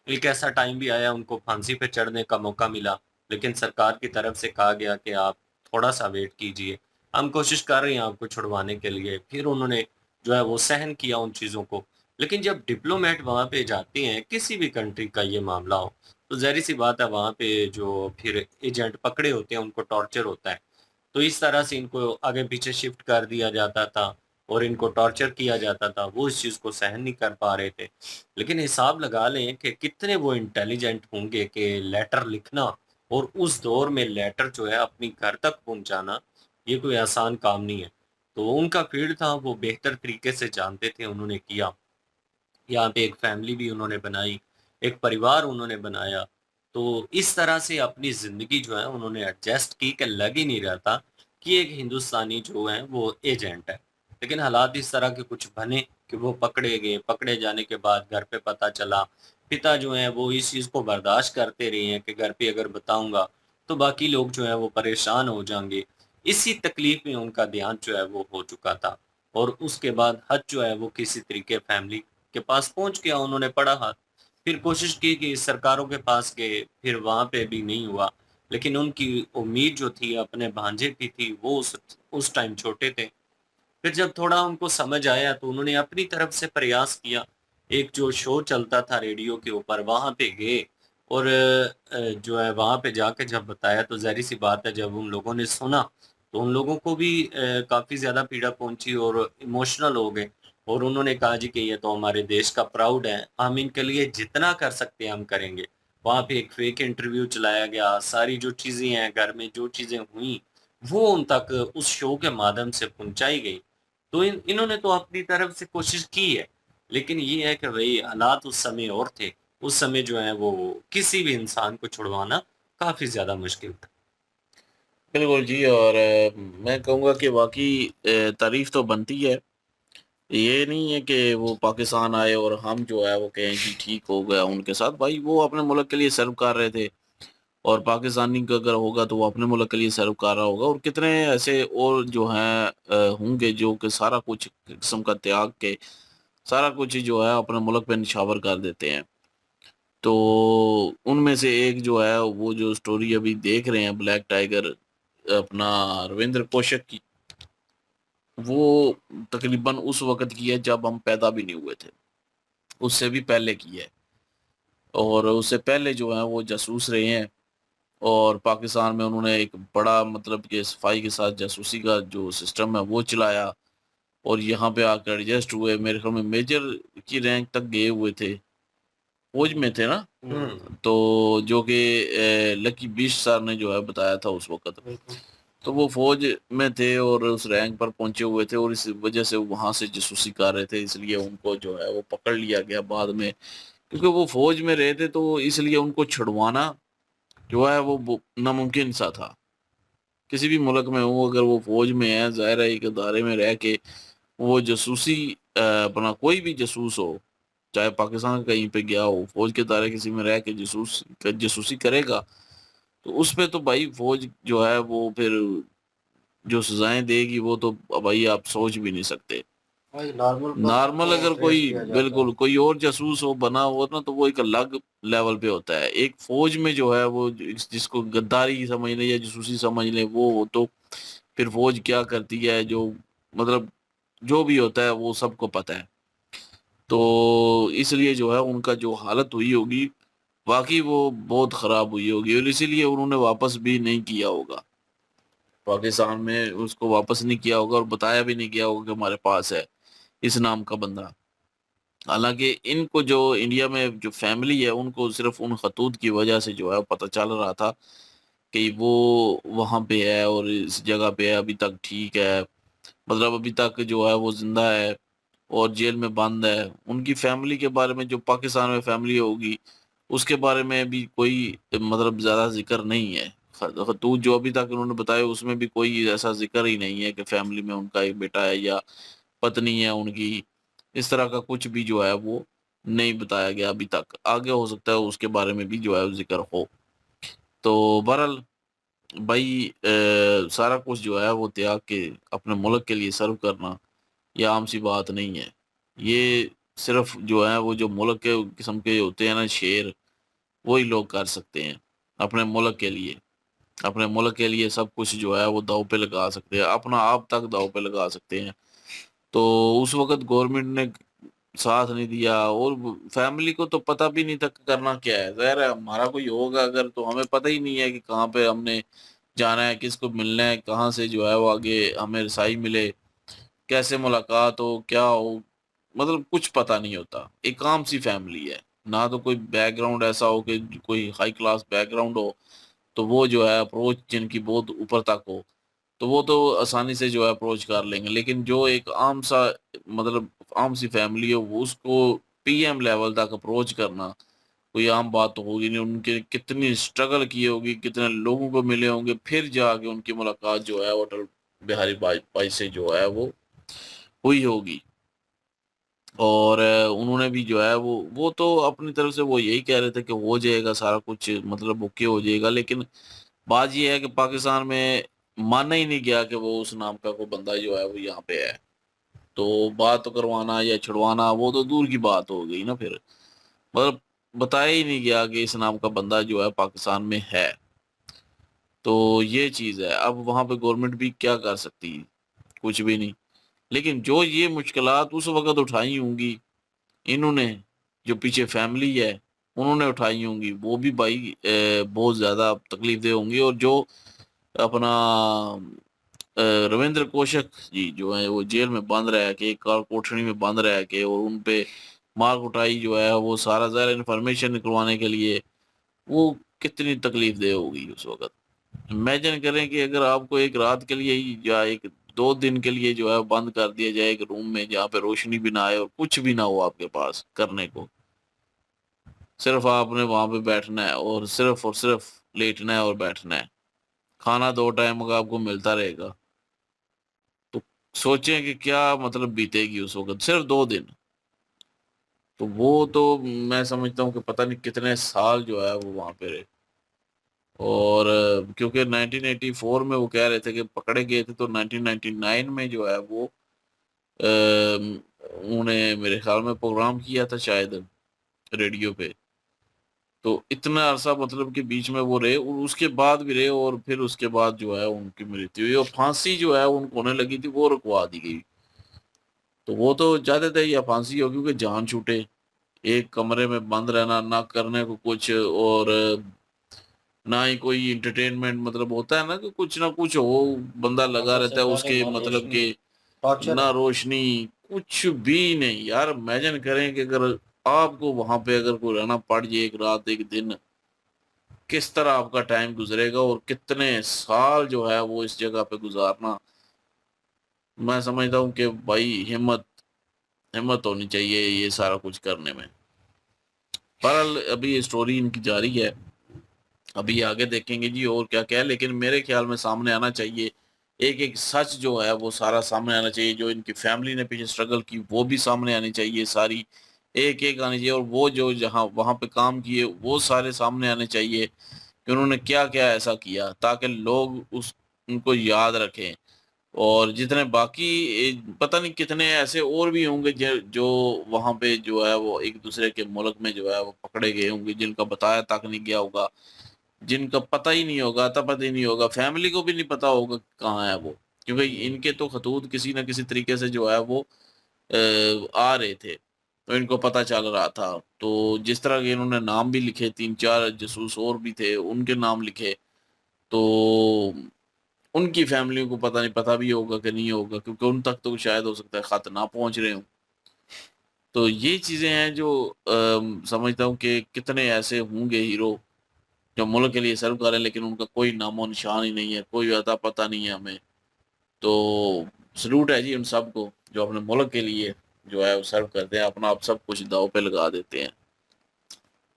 एक ऐसा टाइम भी आया उनको फांसी पे चढ़ने का मौका मिला, लेकिन सरकार की तरफ से कहा गया कि आप थोड़ा-सा वेट कीजिए, हम कोशिश कर रहे हैं आपको छुड़वाने के लिए। फिर उन्होंने जो है वो सहन किया उन चीज़ों को। लेकिन जब डिप्लोमेट वहाँ पे जाते हैं, किसी भी कंट्री का ये मामला हो, तो ज़ाहिर-सी बात है वहाँ पे जो फिर एजेंट पकड़े होते हैं उनको टॉर्चर होता है। तो इस तरह से इनको आगे-पीछे शिफ्ट कर दिया जाता था और इनको टॉर्चर किया जाता था, वो इस चीज़ को सहन नहीं कर पा रहे थे। लेकिन हिसाब लगा लें कि कितने वो इंटेलिजेंट होंगे कि लेटर लिखना और उस दौर में लेटर जो है अपनी घर तक पहुँचाना, ये कोई आसान काम नहीं है। तो उनका फ़ील्ड था, वो बेहतर तरीके से जानते थे, उन्होंने किया। यहाँ पे एक फैमिली भी उन्होंने बनाई, एक परिवार उन्होंने बनाया। तो इस तरह से अपनी ज़िंदगी जो है उन्होंने एडजस्ट की कि लग ही नहीं रहा था कि एक हिंदुस्तानी जो है वो एजेंट है। लेकिन हालात इस तरह के कुछ बने कि वो पकड़े गए, पकड़े जाने के बाद घर पे पता चला पिता जो हैं वो इस चीज़ को बर्दाश्त करते रहे हैं कि घर पे अगर बताऊँगा तो बाकी लोग जो हैं वो परेशान हो जाएँगे। इसी तकलीफ़ में उनका ध्यान जो है वो हो चुका था और उसके बाद हद जो है वो किसी तरीके फैमिली के पास पहुँच गया, उन्होंने पड़ा हाथ। फिर कोशिश की कि सरकारों के पास गए, फिर वहाँ पे भी नहीं हुआ। लेकिन उनकी उम्मीद जो थी अपने भांजे की थी, वो उस टाइम छोटे थे। फिर जब थोड़ा उनको समझ आया तो उन्होंने अपनी तरफ से प्रयास किया। एक जो शो चलता था रेडियो के ऊपर वहाँ पे गए और जो है वहाँ पे जाके जब बताया तो ज़ाहिर-सी बात है जब उन लोगों ने सुना तो उन लोगों को भी काफ़ी ज़्यादा पीड़ा पहुँची और इमोशनल हो गए और उन्होंने कहा जी कि ये तो हमारे देश का प्राउड है, हम इनके लिए जितना कर सकते हैं हम करेंगे। वहाँ पे एक फेक इंटरव्यू चलाया गया, सारी जो चीज़ें हैं घर में जो चीज़ें हुई, वो उन तक उस शो के माध्यम से पहुँचाई गई। तो इन्होंने तो अपनी तरफ से कोशिश की है, लेकिन ये है कि भई हालात उस समय और थे। उस समय जो है वो किसी भी इंसान को छुड़वाना काफ़ी ज़्यादा मुश्किल था। बिल्कुल जी। और मैं कहूँगा कि वाक़ई तारीफ़ तो बनती है। ये नहीं है कि वो पाकिस्तान आए और हम जो है वो कहें कि ठीक हो गया उनके साथ। भाई वो अपने मुल्क के लिए सर्व कर रहे थे और पाकिस्तानी का अगर होगा तो वो अपने मुल्क के लिए सर्व कर रहा होगा। और कितने ऐसे और जो हैं होंगे जो कि सारा कुछ किस्म का त्याग के सारा कुछ ही जो है अपने मुल्क पे निछावर कर देते हैं। तो उनमें से एक जो है वो जो स्टोरी अभी देख रहे हैं ब्लैक टाइगर अपना रविंद्र कौशक की, वो तकरीबन उस वक़्त की है जब हम पैदा भी नहीं हुए थे। उससे भी पहले की है और उससे पहले जो है वो जासूस रहे हैं और पाकिस्तान में उन्होंने एक बड़ा मतलब कि सफाई के साथ जासूसी का जो सिस्टम है वो चलाया और यहाँ पे आकर एडजस्ट हुए। मेरे ख्याल में मेजर की रैंक तक गए हुए थे। फौज में थे ना? हुँ। तो जो कि लकी बीस सर ने जो है बताया था उस वक़्त। बिल्कुल। तो वो फौज में थे और उस रैंक पर पहुँचे हुए थे और इस वज़ह से वहाँ से जासूसी कर रहे थे, इसलिए उनको जो है वो पकड़ लिया गया बाद में। क्योंकि वो फौज में रहे थे तो इसलिए उनको छुड़वाना जो है वो नामुमकिन सा था। किसी भी मुल्क में हो अगर वो फौज में है, ज़ाहिर है एक अदारे में रह के वो जासूसी अपना कोई भी जासूस हो, चाहे पाकिस्तान कहीं पे गया हो, फौज के दायरे किसी में रह के जासूसी करेगा, तो उस पे तो भाई फौज जो है वो फिर जो सज़ाएँ देगी वो तो भाई आप सोच भी नहीं सकते। भाई नॉर्मल पर्सन नॉर्मल को अगर ट्रेस कोई किया जाता है। बिल्कुल कोई और जासूस हो बना हो ना तो वो एक अलग लेवल पे होता है। एक फौज में जो है वो जिसको गद्दारी समझ लें या जासूसी समझ लें वो हो तो फिर फौज क्या करती है जो मतलब जो भी होता है वो सबको पता है। तो इसलिए जो है उनका जो हालत हुई होगी वाक़ई वो बहुत ख़राब हुई होगी और इसीलिए उन्होंने वापस भी नहीं किया होगा। पाकिस्तान में उसको वापस नहीं किया होगा और बताया भी नहीं गया होगा कि हमारे पास है इस नाम का बंदा। हालाँकि इनको जो इंडिया में जो फैमिली है उनको सिर्फ़ उन खतूत की वज़ह से जो है पता चल रहा था कि वो वहाँ पे है और इस जगह पे है, अभी तक ठीक है। मतलब अभी तक जो है वो ज़िंदा है और जेल में बंद है। उनकी फैमिली के बारे में जो पाकिस्तान में फैमिली होगी, उसके बारे में भी कोई मतलब ज़्यादा ज़िक्र नहीं है। खतूत जो अभी तक उन्होंने बताया उसमें भी कोई ऐसा ज़िक्र ही नहीं है कि फैमिली में उनका एक बेटा है या पत्नी है उनकी। इस तरह का कुछ भी जो है वो नहीं बताया गया अभी तक। आगे हो सकता है उसके बारे में भी जो है ज़िक्र हो। तो बहरहाल भाई सारा कुछ जो है वो त्याग के अपने मुल्क के लिए सर्व करना ये आम सी बात नहीं है। ये सिर्फ़ जो है वो जो मुल्क के किस्म के होते हैं ना शेर, वही लोग कर सकते हैं, अपने मुल्क के लिए। अपने मुल्क के लिए सब कुछ जो है वो दाँव पे लगा सकते हैं, अपना आप तक दाँव पे लगा सकते हैं। तो उस वक़्त गवर्नमेंट ने साथ नहीं दिया और फैमिली को तो पता भी नहीं था कि करना क्या है। ज़ाहिर है हमारा कोई होगा अगर तो हमें पता ही नहीं है कि कहाँ पे हमने जाना है, किसको मिलना है, कहाँ से जो है वो आगे हमें रसाई मिले, कैसे मुलाकात हो, क्या हो, मतलब कुछ पता नहीं होता। एक आम सी फैमिली है, ना तो कोई बैकग्राउंड ऐसा हो कि कोई हाई क्लास बैकग्राउंड हो, तो वो जो है अप्रोच जिनकी बहुत ऊपर तक हो, तो वो तो आसानी से जो है अप्रोच कर लेंगे। लेकिन जो एक आम सा मतलब आम सी फैमिली है वो उसको पीएम लेवल तक अप्रोच करना कोई आम बात तो होगी नहीं। उनके कितनी स्ट्रगल की होगी, कितने लोगों को मिले होंगे, फिर जाके उनकी मुलाकात जो है अटल बिहारी वाजपेयी से जो है वो हुई होगी। और उन्होंने भी जो है वो तो अपनी तरफ से वो यही कह रहे थे कि हो जाएगा सारा कुछ, मतलब ओके हो जाएगा, लेकिन बात ये है कि पाकिस्तान में माना ही नहीं गया कि वो उस नाम का कोई बंदा जो है वो यहाँ पे है। तो बात करवाना या छुड़वाना वो तो दूर की बात हो गई ना फिर, मतलब बताया ही नहीं गया कि इस नाम का बंदा जो है पाकिस्तान में है। तो ये चीज़ है, अब वहाँ पे गवर्नमेंट भी क्या कर सकती है, कुछ भी नहीं। लेकिन जो ये मुश्किलात उस वक़्त उठाई होंगी इन्होंने, जो पीछे फैमिली है उन्होंने उठाई होंगी, वो भी भाई बहुत ज़्यादा तकलीफ़देह होंगी। और जो अपना रविंद्र कौशिक जी जो है वो जेल में बंद रह के, एक कोठरी में बंद रह के, और उन पे मार कुटाई जो है वो सारा ज़ाहिर इन्फॉर्मेशन निकलवाने के लिए, वो कितनी तकलीफ़देह होगी उस वक़्त। इमेजिन करें कि अगर आपको एक रात के लिए ही या एक 2 दिन के लिए जो है बंद कर दिया जाए एक रूम में, जहाँ पे रोशनी भी ना आए और कुछ भी ना हो आपके पास करने को, सिर्फ आपने वहां पे बैठना है और सिर्फ लेटना है और बैठना है, खाना 2 टाइम का आपको मिलता रहेगा। तो सोचें कि क्या मतलब बीतेगी उस वक्त, सिर्फ 2 दिन। तो वो तो मैं समझता हूँ कि पता नहीं कितने साल जो है वो वहां पे रहे। और क्योंकि 1984 में वो कह रहे थे कि पकड़े गए थे, तो 1999 में जो है वो उन्होंने मेरे ख्याल में प्रोग्राम किया था शायद रेडियो पे। तो इतना अरसा मतलब कि बीच में वो रहे और उसके बाद भी रहे, और फिर उसके बाद जो है उनकी मृत्यु हुई, और फांसी जो है उनको होने लगी थी वो रुकवा दी गई। तो वो तो चाहते थे या फांसी हो, क्योंकि जान छूटे, एक कमरे में बंद रहना, ना करने को कुछ, और ना ही कोई इंटरटेनमेंट, मतलब होता है ना कुछ हो, बंदा लगा ऊपर से रहता है गाने, उसके, ना मतलब रोशनी, कि टॉर्चर ना है। रोशनी, कुछ भी नहीं यार। इमेजिन करें कि अगर आपको वहां पे अगर कोई रहना पड़ जाए एक रात एक दिन, किस तरह आपका टाइम गुजरेगा और कितने साल जो है वो इस जगह पे गुजारना। मैं समझता हूँ कि भाई हिम्मत हिम्मत होनी चाहिए ये सारा कुछ करने में। बहरहाल अभी ये स्टोरी इनकी जारी है, अभी आगे देखेंगे जी और क्या क्या है, लेकिन मेरे ख्याल में सामने आना चाहिए, एक एक सच जो है वो सारा सामने आना चाहिए। जो इनकी फैमिली ने पीछे स्ट्रगल की वो भी सामने आनी चाहिए, सारी एक एक आनी चाहिए। और वो जो जहाँ वहाँ पे काम किए वो सारे सामने आने चाहिए कि उन्होंने क्या क्या ऐसा किया, ताकि लोग उस उनको याद रखें। और जितने बाकी पता नहीं कितने ऐसे और भी होंगे जो वहां पे जो है वो एक दूसरे के मुल्क में जो है वो पकड़े गए होंगे, जिनका बताया तक नहीं गया होगा, जिनका पता ही नहीं होगा, अता पता ही नहीं होगा, फैमिली को भी नहीं पता होगा कहाँ है वो, क्योंकि जी। इनके तो खतूत किसी न किसी तरीके से जो है वो आ रहे थे, तो इनको पता चल रहा था। तो जिस तरह के इन्होंने नाम भी लिखे, 3-4 जासूस और भी थे उनके नाम लिखे, तो उनकी फैमिली को पता नहीं, पता भी होगा कि नहीं होगा, क्योंकि उन तक तो शायद हो सकता है खत ना पहुंच रहे हों। तो ये चीजें हैं जो समझता हूँ कि कितने ऐसे होंगे हीरो जो मुल्क के लिए सर्व कर रहे हैं, लेकिन उनका कोई नामो निशान ही नहीं है, कोई अता पता नहीं है हमें। तो सलूट है जी उन सबको जो अपने मुल्क के लिए जो है वो सर्व करते हैं, अपना आप सब कुछ दाव पे लगा देते हैं।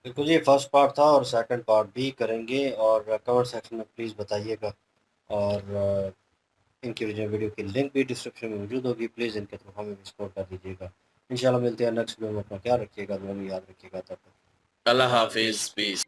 बिल्कुल, ये फर्स्ट पार्ट था और सेकंड पार्ट भी करेंगे, और कमेंट सेक्शन में प्लीज़ बताइएगा। और इनकी जो वीडियो की लिंक भी डिस्क्रिप्शन में मौजूद होगी, प्लीज़ इनके थ्रू हमें भी सपोर्ट कर दीजिएगा। इंशाल्लाह मिलते हैं नेक्स्ट वीडियो में। अपना ख्याल रखिएगा, दुआ में याद रखिएगा। तब तक अल्लाह अल्लाह हाफिज, हाफिज़। पीस।